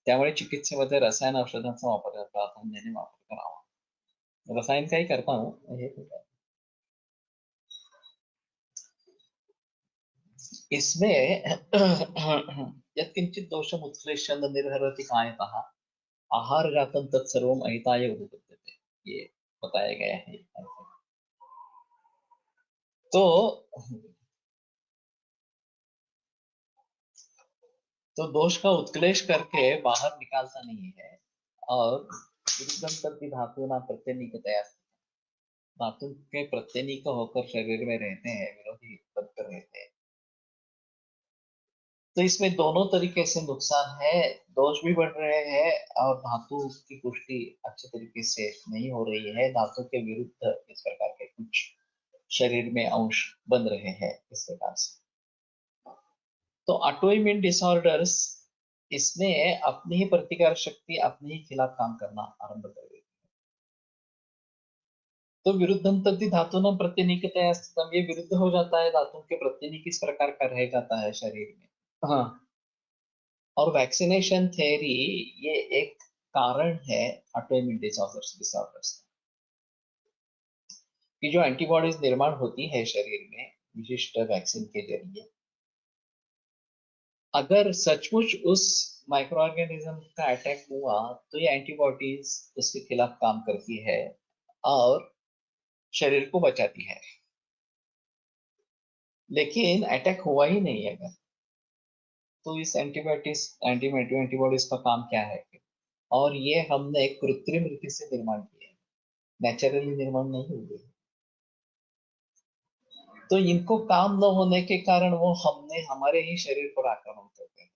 त्यामुळे चिकित्सेमध्ये रसायन औषधांचा वापर प्राधान्याने वापर करावा. रसायन काही करता हे इसमें यत्किंचित दोषम उत्क्लेशन निर्हरति कायतः आहार जातम तत्सर्वम अहिताय उपपद्यते, ये बताया गया है. तो दोष का उत्क्लेश करके बाहर निकालता नहीं है और विरुद्धम धातु ना प्रत्यनिकतया धातु के प्रत्यनिक होकर शरीर में रहते हैं, विरोधी बनकर रहते हैं. तो इसमें दोनों तरीके से नुकसान है, दोष भी बढ़ रहे हैं और धातु की पुष्टि अच्छे तरीके से नहीं हो रही है. धातु के विरुद्ध इस प्रकार के कुछ शरीर में अंश बन रहे हैं इस प्रकार से. तो ऑटोइम्यून डिसऑर्डर्स इसमें अपनी ही प्रतिकार शक्ति अपने ही खिलाफ काम करना आरंभ कर देती है. तो विरुद्धम तद्धि धातुनम प्रत्यनिकतया स्थितम, ये विरुद्ध हो जाता है, धातु के प्रत्यनिक इस प्रकार का रह जाता है शरीर में. हाँ, और वैक्सीनेशन थ्योरी ये एक कारण है ऑटोइम्यून डिसऑर्डर्स की जो एंटीबॉडीज निर्माण होती है शरीर में विशिष्ट वैक्सीन के जरिए. अगर सचमुच उस माइक्रो ऑर्गेनिज्म का अटैक हुआ तो ये एंटीबॉडीज उसके खिलाफ काम करती है और शरीर को बचाती है. लेकिन अटैक हुआ ही नहीं अगर, तो इस एंटीबॉडीज का काम क्या है? और ये हमने कृत्रिम रीति से निर्माण किया है, नेचुरली निर्माण नहीं हुए. तो इनको काम न होने के कारण वो हमने हमारे ही शरीर पर आक्रमण करते हैं.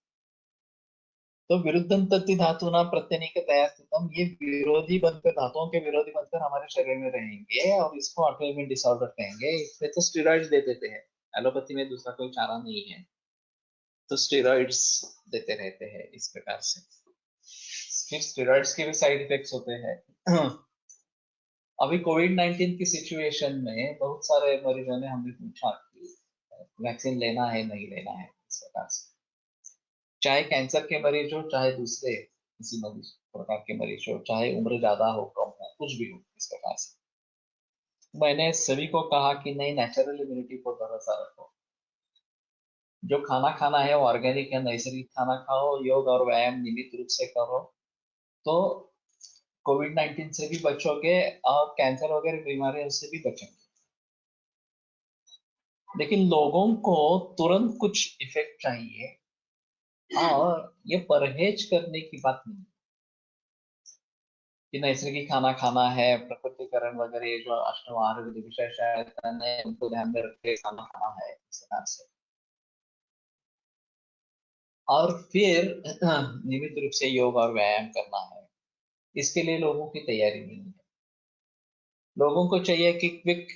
तो विरुद्धम तद्धि धातु ना प्रत्यनिकतया स्थितम, ये विरोधी बनकर, धातुओं के विरोधी बनकर हमारे शरीर में रहेंगे और इसको ऑटोइम्यून डिसऑर्डर कहेंगे. इसमें तो स्टेरॉइड्स दे देते हैं, एलोपैथी में दूसरा कोई चारा नहीं है, तो स्टेरॉइड्स देते रहते हैं इस प्रकार से. फिर स्टेरॉइड्स के भी साइड इफेक्ट्स होते हैं. अभी कोविड-19 की सिचुएशन में बहुत सारे मरीजों ने हमने पूछा कि वैक्सीन लेना है नहीं लेना है इस प्रकार से. चाहे कैंसर के मरीज हो, चाहे दूसरे किसी मरीज प्रकार के मरीज हो, चाहे उम्र ज्यादा हो कम हो, कुछ भी हो इस प्रकार से. मैंने सभी को कहा कि नहीं, नेचुरल इम्यूनिटी को भरोसा रखो. जो खाना खाना है वो ऑर्गेनिक है, नैसर्गिक खाना खाओ, योग और व्यायाम नियमित रूप से करो, तो कोविड-19 से भी बचोगे और कैंसर वगैरह बीमारियों से भी बचेंगे. लेकिन लोगों को तुरंत कुछ इफेक्ट चाहिए और ये परहेज करने की बात नहीं कि नैसर्गिक खाना खाना है, प्रकृतिकरण वगैरह जो अष्टवार विशेष है उनको ध्यान में रख के खाना खाना है इस प्रकार से. और फिर नियमित रूप से योग और व्यायाम करना है. इसके लिए लोगों की तैयारी नहीं है. लोगों को चाहिए कि क्विक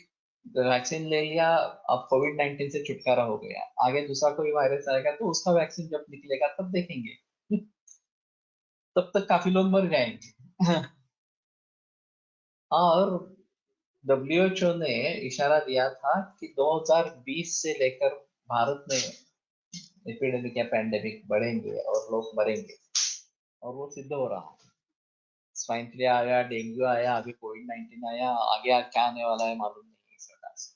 वैक्सीन ले लिया, अब कोविड-19 से छुटकारा हो गया, आगे दूसरा कोई वायरस आएगा तो उसका वैक्सीन जब निकलेगा तब देखेंगे. तब तक काफी लोग मर जाएंगे. और WHO ने इशारा दिया था कि 2020 से लेकर भारत में एपिडेमिक या पैंडेमिक बढ़ेंगे और लोग मरेंगे, और वो सिद्ध हो रहा है. स्वाइन फ्लू आया, डेंगू आया, अभी कोविड-19 आया, आगे क्या आने वाला है मालूम नहीं इस प्रकार से.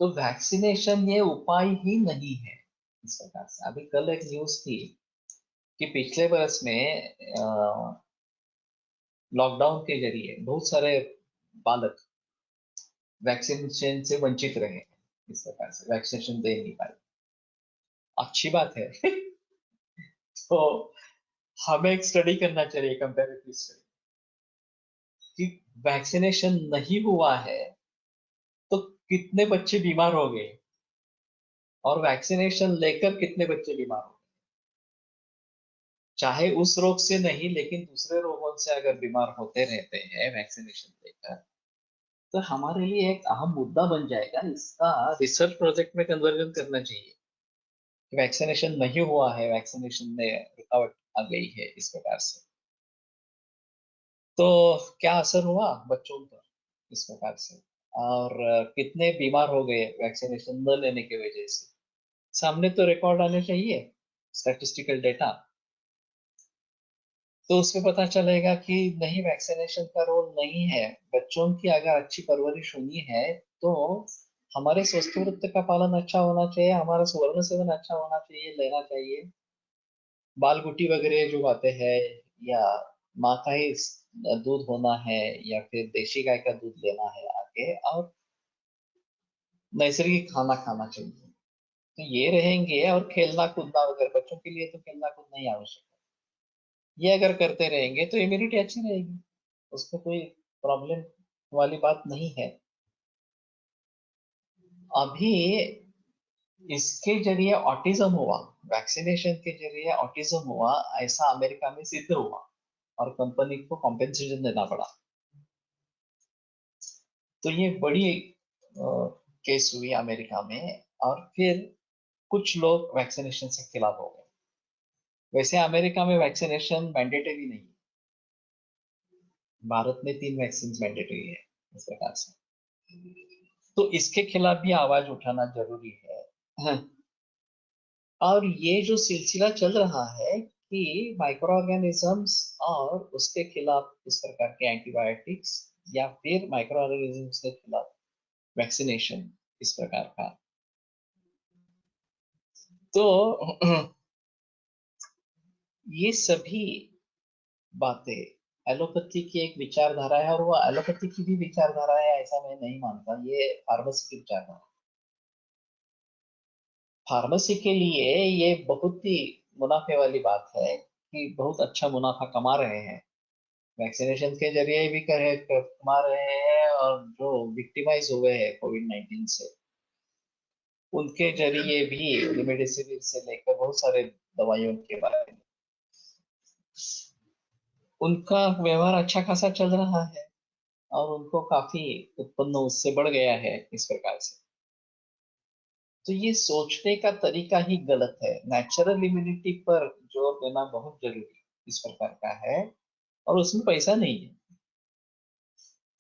तो वैक्सीनेशन ये उपाय ही नहीं है इस प्रकार से. अभी कल एक न्यूज थी कि पिछले बरस में लॉकडाउन के जरिए बहुत सारे बालक वैक्सीनेशन से वंचित रहे इस प्रकार से, वैक्सीनेशन दे नहीं पाए. अच्छी बात है. तो हमें एक स्टडी करना चाहिए, कंपैरेटिव स्टडी, कि वैक्सीनेशन नहीं हुआ है तो कितने बच्चे बीमार हो गए और वैक्सीनेशन लेकर कितने बच्चे बीमार हो गए. चाहे उस रोग से नहीं, लेकिन दूसरे रोगों से अगर बीमार होते रहते हैं वैक्सीनेशन लेकर, तो हमारे लिए एक अहम मुद्दा बन जाएगा. इसका रिसर्च प्रोजेक्ट में कन्वर्जन करना चाहिए. वैक्सीनेशन नहीं हुआ है, वैक्सीनेशन में रुकावट आ गई है इस प्रकार से, तो क्या असर हुआ बच्चों पर. इस प्रकार से। और कितने बीमार हो गए वैक्सीनेशन न लेने की वजह से, सामने तो रिकॉर्ड आने चाहिए, स्टैटिस्टिकल डेटा। तो उसमें पता चलेगा कि नहीं, वैक्सीनेशन का रोल नहीं है। बच्चों की अगर अच्छी परवरिश होनी है तो हमारे स्वस्थ वृत्त का पालन अच्छा होना चाहिए, हमारा सुवर्ण सेवन अच्छा होना चाहिए, लेना चाहिए। बाल गुटी वगैरह जो बातें हैं, या माँ का ही दूध होना है, या फिर देशी गाय का दूध लेना है आगे, और नैसर्गिक खाना खाना चाहिए। तो ये रहेंगे, और खेलना कूदना वगैरह बच्चों के लिए तो खेलना कूदना ही आवश्यक है। ये अगर करते रहेंगे तो इम्यूनिटी अच्छी रहेगी, उसमें कोई प्रॉब्लम वाली बात नहीं है। अभी इसके जरिए ऑटिज्म हुआ, वैक्सीनेशन के जरिए ऑटिज्म हुआ, ऐसा अमेरिका में सिद्ध हुआ, और कंपनी को कॉम्पेंसेशन देना पड़ा। तो ये बड़ी केस हुई अमेरिका में, और फिर कुछ लोग वैक्सीनेशन से खिलाफ हो गए। वैसे अमेरिका में वैक्सीनेशन मैंडेटरी नहीं है, भारत में 3 वैक्सीन मैंडेटरी है इस प्रकार से। तो इसके खिलाफ भी आवाज उठाना जरूरी है। हाँ। और ये जो सिलसिला चल रहा है कि माइक्रो ऑर्गेनिजम्स और उसके खिलाफ इस प्रकार के एंटीबायोटिक्स, या फिर माइक्रो ऑर्गेनिजम्स के खिलाफ वैक्सीनेशन इस प्रकार का, तो ये सभी बातें एलोपैथी की एक विचारधारा है, और वो एलोपैथी की भी विचारधारा है ऐसा मैं नहीं मानता, ये फार्मेसी की विचारधारा। फार्मेसी के लिए ये बहुत ही मुनाफे वाली बात है कि बहुत अच्छा मुनाफा कमा रहे हैं, वैक्सीनेशन के जरिए भी कमा रहे हैं, और जो विक्टिमाइज हुए हैं कोविड-19 से, उनके जरिए भी रेमडेसिविर से लेकर बहुत सारे दवाइयों के बारे में उनका व्यवहार अच्छा खासा चल रहा है, और उनको काफी उत्पन्न उससे बढ़ गया है इस प्रकार से। तो ये सोचने का तरीका ही गलत है। नेचुरल इम्यूनिटी पर जोर देना बहुत जरूरी इस प्रकार का है, और उसमें पैसा नहीं है।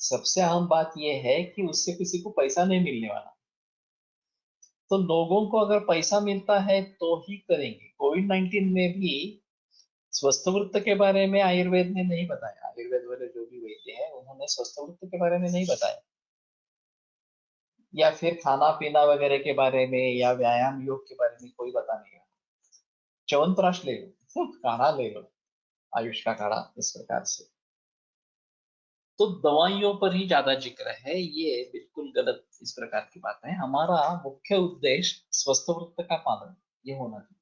सबसे अहम बात यह है कि उससे किसी को पैसा नहीं मिलने वाला। तो लोगों को अगर पैसा मिलता है तो ही करेंगे। कोविड-19 में भी स्वस्थ वृत्त के बारे में आयुर्वेद ने नहीं बताया, आयुर्वेद वाले जो भी वैद्य हैं उन्होंने स्वस्थ वृत्त के बारे में नहीं बताया, या फिर खाना पीना वगैरह के बारे में, या व्यायाम योग के बारे में कोई बता नहीं रहा। च्यवनप्राश ले लो, काढ़ा ले लो, आयुष का काढ़ा इस प्रकार से। तो दवाइयों पर ही ज्यादा जिक्र है, ये बिल्कुल गलत इस प्रकार की बात है। हमारा मुख्य उद्देश्य स्वस्थ वृत्त का पालन ये होना चाहिए,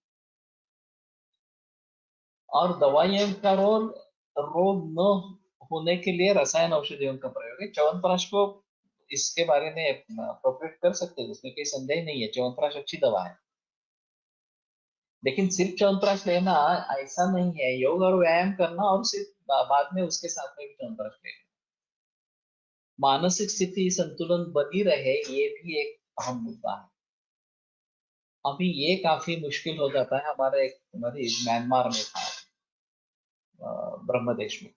और दवाइयों का रोल रोग न होने के लिए रसायन औषधियों का प्रयोग है। च्यवनप्राश को इसके बारे में अप्रोप्रिएट कर सकते हैं, उसमें कोई संदेह नहीं है, च्यवनप्राश अच्छी दवा है। लेकिन सिर्फ च्यवनप्राश लेना ऐसा नहीं है, योग और व्यायाम करना, और सिर्फ बाद में उसके साथ में भी च्यवनप्राश लेना। मानसिक स्थिति संतुलन बनी रहे, ये भी एक अहम मुद्दा है। अभी ये काफी मुश्किल हो जाता है। हमारे एक मरीज म्यांमार में था, ब्रह्मदेश में,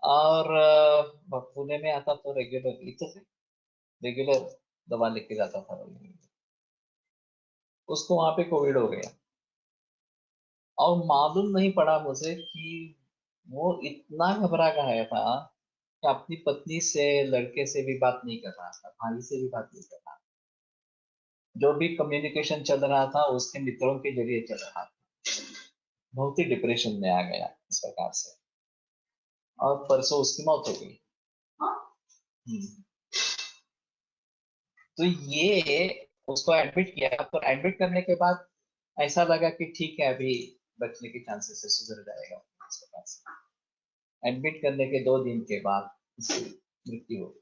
और पुणे में आता तो रेगुलर इधर रेगुलर दवा लेके जाता था। उसको वहां पे कोविड हो गया, और मालूम नहीं पड़ा मुझे कि वो इतना घबरा गया था कि अपनी पत्नी से, लड़के से भी बात नहीं कर रहा था, भाई से भी बात नहीं कर रहा था। जो भी कम्युनिकेशन चल रहा था उसके मित्रों के जरिए चल रहा था। बहुत ही डिप्रेशन में आ गया इस प्रकार से, और परसों उसकी मौत हो गई। हम्म। तो ये उसको एडमिट किया, तो एडमिट करने के बाद ऐसा लगा कि ठीक है, अभी बचने के चांसेस है, सुधर जाएगा इस प्रकार से। एडमिट करने के 2 दिन के बाद उसकी मृत्यु हो गई।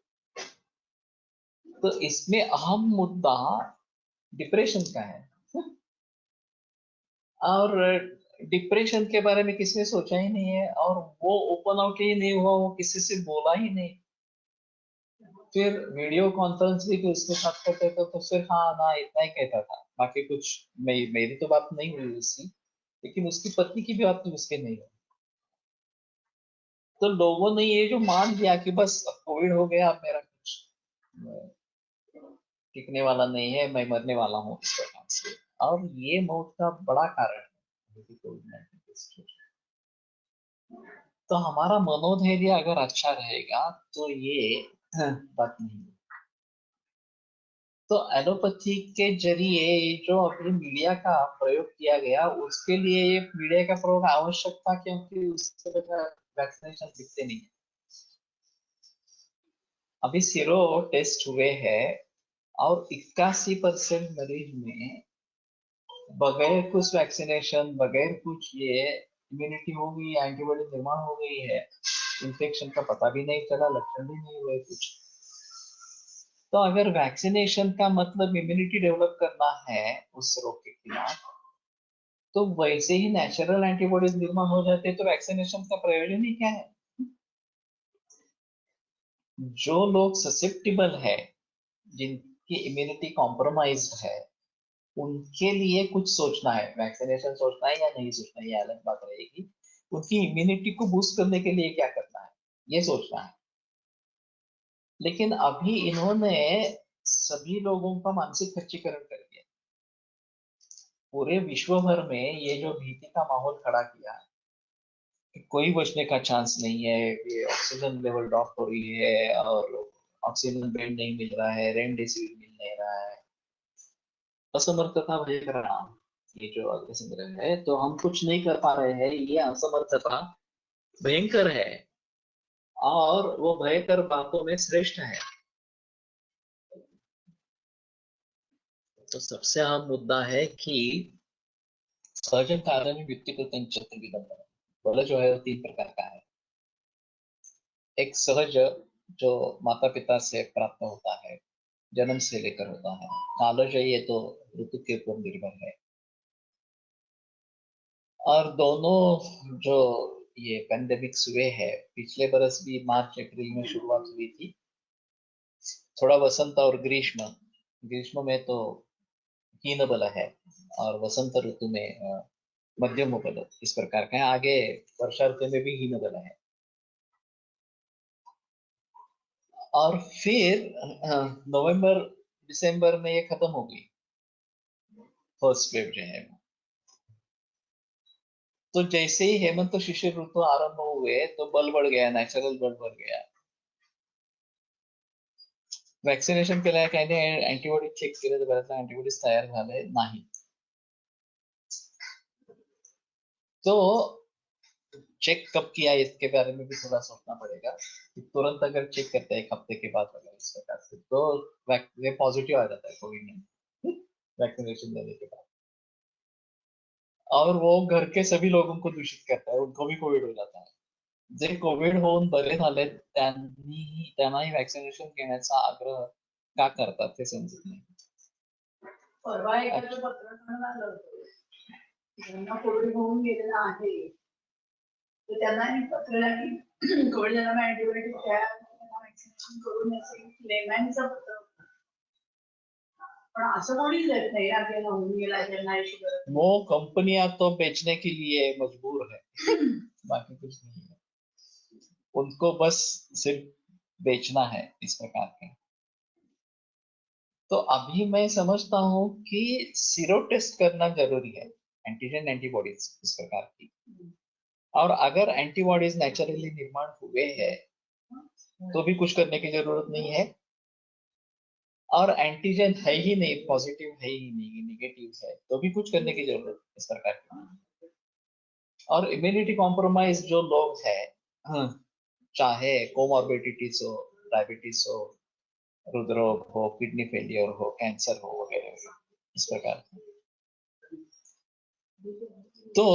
तो इसमें अहम मुद्दा डिप्रेशन का है, और डिप्रेशन के बारे में किसने सोचा ही नहीं है, और वो ओपन आउट ही नहीं हुआ, वो किसी से बोला ही नहीं। फिर वीडियो कॉन्फ्रेंस भी उसके साथ करते थे, तो सिर्फ हाँ ना इतना ही कहता था, बाकी कुछ मेरी तो बात नहीं हुई उसकी, लेकिन उसकी पत्नी की भी बात तो उसके नहीं हुई। तो लोगों ने ये जो मान लिया कि बस कोविड हो गया, अब मेरा कुछ टिकने वाला नहीं है, मैं मरने वाला हूँ इस प्रकार से। और ये मौत का बड़ा कारण है कोविड-19 की सिचुएशन। तो हमारा मनोधैर्य अगर अच्छा रहेगा तो ये बात नहीं है। तो एलोपैथी के जरिए जो अभी मीडिया का प्रयोग किया गया, उसके लिए ये मीडिया का प्रयोग आवश्यक था, क्योंकि उसके बगैर वैक्सीनेशन दिखते नहीं है। अभी सीरो टेस्ट हुए हैं और 81% मरीज में बगैर कुछ वैक्सीनेशन, बगैर कुछ ये इम्यूनिटी हो गई, एंटीबॉडी निर्माण हो गई है, इन्फेक्शन का पता भी नहीं चला, लक्षण भी नहीं हुए कुछ। तो अगर वैक्सीनेशन का मतलब इम्यूनिटी डेवलप करना है उस रोग के खिलाफ, तो वैसे ही नेचुरल एंटीबॉडीज निर्माण हो जाते, तो वैक्सीनेशन का प्रयोजन ही क्या है? जो लोग ससेप्टिबल है, जिनकी इम्यूनिटी कॉम्प्रोमाइज्ड है, उनके लिए कुछ सोचना है, वैक्सीनेशन सोचना है या नहीं सोचना है, ये अलग बात रहेगी। उनकी इम्यूनिटी को बूस्ट करने के लिए क्या करना है, ये सोचना है। लेकिन अभी इन्होंने सभी लोगों का मानसिक खच्चीकरण कर दिया, पूरे विश्व भर में ये जो भीति का माहौल खड़ा किया कि कोई बचने का चांस नहीं है, ये ऑक्सीजन लेवल ड्रॉप हो रही है और ऑक्सीजन बेड नहीं मिल रहा है, रेमडेसिविर मिल नहीं रहा है, असमर्थता भयंकर नाम, ये जो अग्नि संग्रह है, तो हम कुछ नहीं कर पा रहे हैं, ये असमर्थता भयंकर है। और वो भयंकर बातों में श्रेष्ठ है। तो सबसे अहम मुद्दा है कि सहज कारण व्यक्तिगत चक्र विलंबन बल जो है वो 3 प्रकार का है। एक सहज, जो माता पिता से प्राप्त होता है, जन्म से लेकर होता है। कालज ये तो ऋतु के ऊपर निर्भर है। और दोनों जो ये पेंडेमिक्स हुए हैं, पिछले बरस भी मार्च अप्रैल में शुरुआत हुई थी, थोड़ा वसंत और ग्रीष्म, ग्रीष्म में तो हीन बल है और वसंत ऋतु में मध्यम बल इस प्रकार का है। आगे वर्षा ऋतु में भी हीन बल है। और फिर नवंबर दिसंबर में ये खत्म हो गई, फर्स्ट वेव जो है। तो जैसे ही हेमंत तो शिशिर ऋतु आरंभ हुए, तो बल बढ़ गया, नेचुरल बल बढ़ गया। वॅक्सिनेशन केलं काही नाही, अँटीबॉडी चेक केले तर बऱ्याचदा अँटीबॉडीज तयार झाले नाही. तो चेक कब किया इसके बारे में भी थोड़ा सोचना पड़ेगा कि तुरंत अगर चेक करते हैं 1 हफ्ते के बाद अगर इस प्रकार से, तो ये पॉजिटिव आ जाता है कोविड में वैक्सीनेशन लेने के बाद, और वो घर के सभी लोगों को दूषित करता है, उनको भी कोविड हो जाता है. जे कोविड होऊन बरे झाले त्यांनाही वॅक्सिनेशन घेण्याचा आग्रह का करतात ते समजत नाही. परवा एखादं पत्र आलं होतं, ज्यांना कोविड होऊन गेलेला आहे, तर त्यांना हे पत्र की कोविड ज्यांना अँटीबायोटिक वॅक्सिनेशन करून असे लेमॅनचं पत्र होतं. पण असं कोणीच देत नाही आपल्याला होऊन गेला ज्यांना शुगर. वो कंपनियां तो बेचने के लिए मजबूर है, बाकी कुछ नहीं है, उनको बस सिर्फ बेचना है इस प्रकार के. तो अभी मैं समझता हूँ कि सीरो टेस्ट करना जरूरी है, एंटीजन एंटीबॉडीज इस प्रकार की. और अगर एंटीबॉडीज नेचुरली निर्माण हुए हैं तो भी कुछ करने की जरूरत नहीं है. और एंटीजन है ही नहीं, पॉजिटिव है ही नहीं, निगेटिव है, तो भी कुछ करने की जरूरत इस प्रकार की. और इम्यूनिटी कॉम्प्रोमाइज जो लोग हैं, चाहे कोमॉर्बिडिटीज हो, डायबिटीज हो, हृदरोग हो, किडनी फेलियर हो, कैंसर हो वगैरह इस प्रकार. तो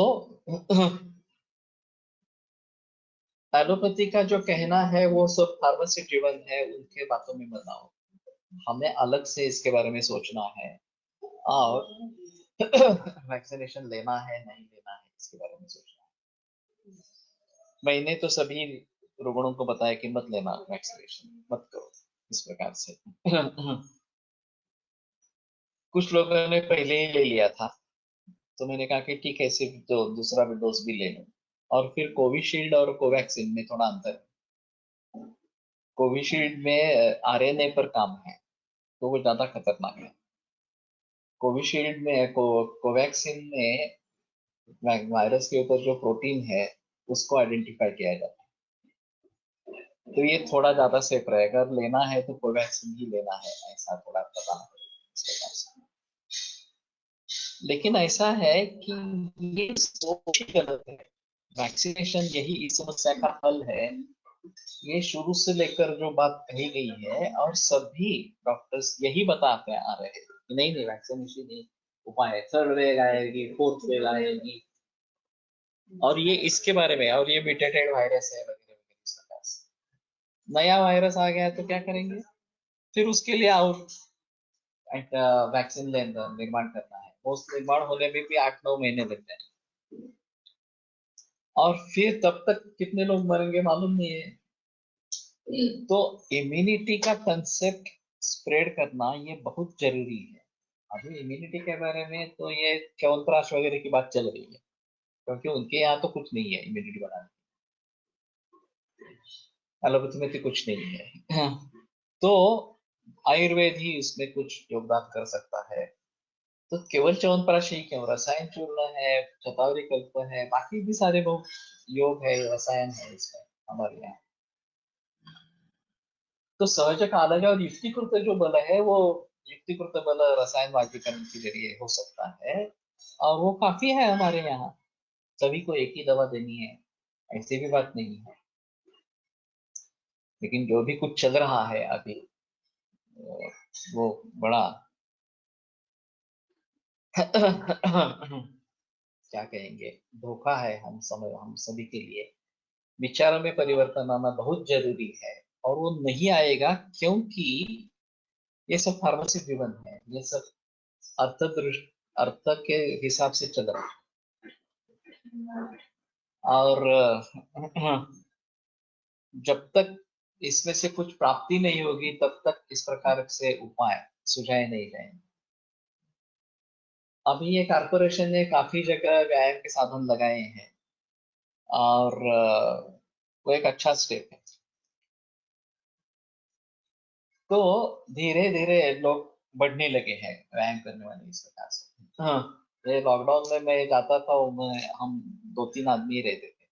एलोपैथी का जो कहना है वो सब फार्मेसी ड्रिवन है, उनके बातों में बताओ, हमें अलग से इसके बारे में सोचना है. और वैक्सीनेशन लेना है नहीं लेना है इसके बारे में सोचना है. मैंने तो सभी रुग्णों को बताया कि मत लेना वैक्सीनेशन, मत करो इस प्रकार से. कुछ लोगों ने पहले ही ले लिया था, तो मैंने कहा कि ठीक है, सिर्फ तो दूसरा डोज भी ले लो. और फिर कोविशील्ड और कोवैक्सिन में थोड़ा अंतर है। कोविशील्ड में आरएनए पर काम है, तो वो ज्यादा खतरनाक है। कोविशील्ड में कोवैक्सिन में वायरस के ऊपर जो प्रोटीन है उसको आइडेंटिफाई किया जाता है, तो ये थोड़ा ज्यादा सेफ रहेगा। अगर लेना है तो कोवैक्सिन ही लेना है, ऐसा थोड़ा बताना पड़ेगा इस प्रकार से। लेकिन ऐसा है कि ये सोच ही गलत है। वैक्सीनेशन यही इस समस्या का हल है, ये शुरू से लेकर जो बात कही गई है, और सभी डॉक्टर्स यही बताते आ रहे हैं कि नहीं नहीं वैक्सीनेशन ही उपाय है, थर्ड वेव आएगी, फोर्थ वेव आएगी, और ये इसके बारे में, और ये म्यूटेटेड वायरस है वगैरह वगैरह इस प्रकार से। नया वायरस आ गया तो क्या करेंगे, फिर उसके लिए और वैक्सीन निर्माण करना है, उस निर्माण होने में भी 8-9 महीने लग जाएंगे, और फिर तब तक कितने लोग मरेंगे मालूम नहीं है। तो इम्यूनिटी का कंसेप्ट स्प्रेड करना ये बहुत जरूरी है। अभी इम्यूनिटी के बारे में तो ये च्यवनप्राश वगैरह की बात चल रही है, क्योंकि उनके यहाँ तो कुछ नहीं है इम्यूनिटी बढ़ाने, एलोपैथी में तो कुछ नहीं है। तो आयुर्वेद ही इसमें कुछ योगदान कर सकता है। तो केवल च्यवनप्राश ही क्यों, रसायन चूर्ण है, शतावरी कल्प है, बाकी भी सारे बहुत योग है, रसायन है इसमें हमारे यहाँ। तो सहज कालज और युक्तिकृत जो बल है, वो युक्तिकृत बल रसायन वाजीकरण के जरिए हो सकता है, और वो काफी है हमारे यहाँ। सभी को एक ही दवा देनी है ऐसी भी बात नहीं है। लेकिन जो भी कुछ चल रहा है अभी, वो बड़ा क्या कहेंगे, धोखा है हम सभी के लिए। विचारों में परिवर्तन आना बहुत जरूरी है, और वो नहीं आएगा क्योंकि ये सब फार्मेसी ड्रिवन है, ये सब अर्थ के हिसाब से चल रहा है। और जब तक इसमें से कुछ प्राप्ति नहीं होगी तब तक इस प्रकार से उपाय सुझाए नहीं जाएंगे। अभी ये कारपोरेशन ने काफी जगह व्यायाम के साधन लगाए हैं, और वो एक अच्छा स्टेप है। तो धीरे धीरे लोग बढ़ने लगे हैं व्यायाम करने वाले इस प्रकार से। हाँ, ये लॉकडाउन में मैं जाता था, हम 2-3 आदमी रहते थे।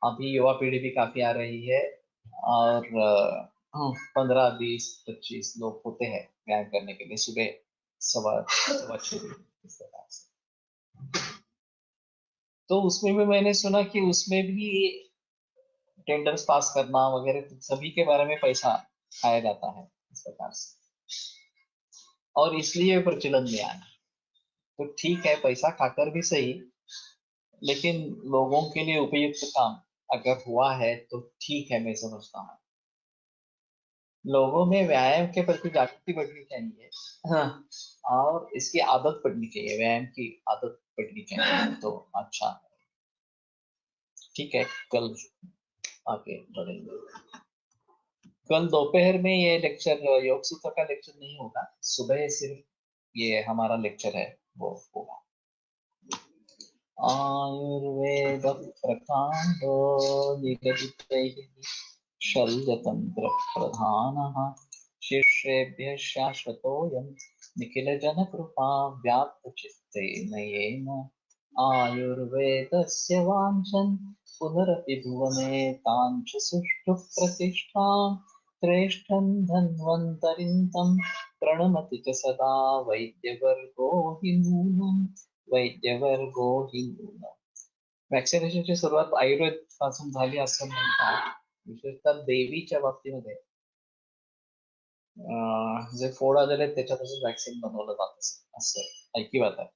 अभी युवा पीढ़ी भी काफी आ रही है, और 15-20-25 लोग होते हैं व्यायाम करने के लिए सुबह 6:15 इस प्रकार से। तो उसमें भी मैंने सुना कि उसमें भी टेंडर्स पास करना वगैरह, तो सभी के बारे में पैसा खाया जाता है इस प्रकार से, और इसलिए प्रचलन में आया। तो ठीक है, पैसा खाकर भी सही, लेकिन लोगों के लिए उपयुक्त काम अगर हुआ है तो ठीक है, मैं समझता हूँ। लोगों में व्यायाम के प्रति जागृति बढ़नी चाहिए। हाँ, और इसकी आदत पड़नी चाहिए, व्यायाम की आदत पड़नी चाहिए, तो अच्छा है। ठीक है, कल आगे बढ़ेंगे। कल दोपहर में ये लेक्चर, योग सूत्र का लेक्चर नहीं होगा, सुबह सिर्फ ये हमारा लेक्चर है वो होगा। आयुर्वेद प्रकांडो निगदितैः शल्यतंत्र प्रधानः शिष्येभ्यः शाश्वतोऽयं निखिलजनकृपा व्याप्तचित्तेन येन आयुर्वेदस्य वाञ्छन् पुनरपि भुवने ताञ्च सुष्ठुः प्रतिष्ठां श्रेष्ठं धन्वन्तरिं तं प्रणमति च सदा वैद्यवर्गो हि नूनम् वैद्यवर्गो हि नूनम्। वॅक्सिनेशनची सुरुवात आयुर्वेद पासून झाली असं म्हणतात, विशेषतः देवीच्या बाबतीमध्ये जे फोड आलेले आहेत त्याच्यापासून वॅक्सिन बनवलं जात असं ऐकिवात आहे.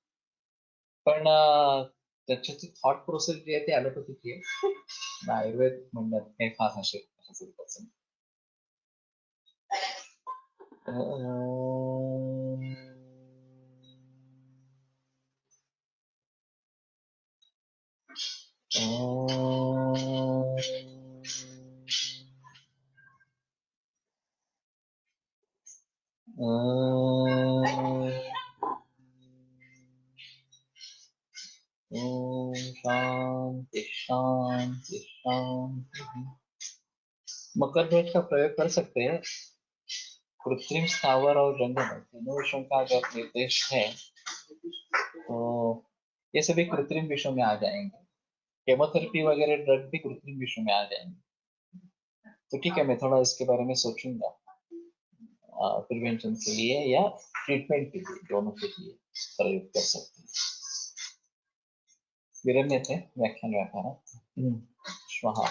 पण त्याच्याची थॉट प्रोसेस जी आहे ती ॲलोपॅथीची आहे, आयुर्वेद म्हणण्यात काही फार असे ओम शांति। शांति शांति। मकर ध्वज का प्रयोग कर सकते हैं। कृत्रिम, स्थावर और जंगम तीनों विषयों का अगर निर्देश है तो ये सभी कृत्रिम विषयों में आ जाएंगे। केमोथेरेपी वगैरह ड्रग भी कृत्रिम विषयों में आ जाएंगे। तो ठीक है, मैं थोड़ा इसके बारे में सोचूंगा, प्रिवेंशन के लिए या ट्रीटमेंट के लिए, दोनों के लिए प्रयोग कर सकते हैं। विरम्यते व्याख्यान व्यापार श्वः।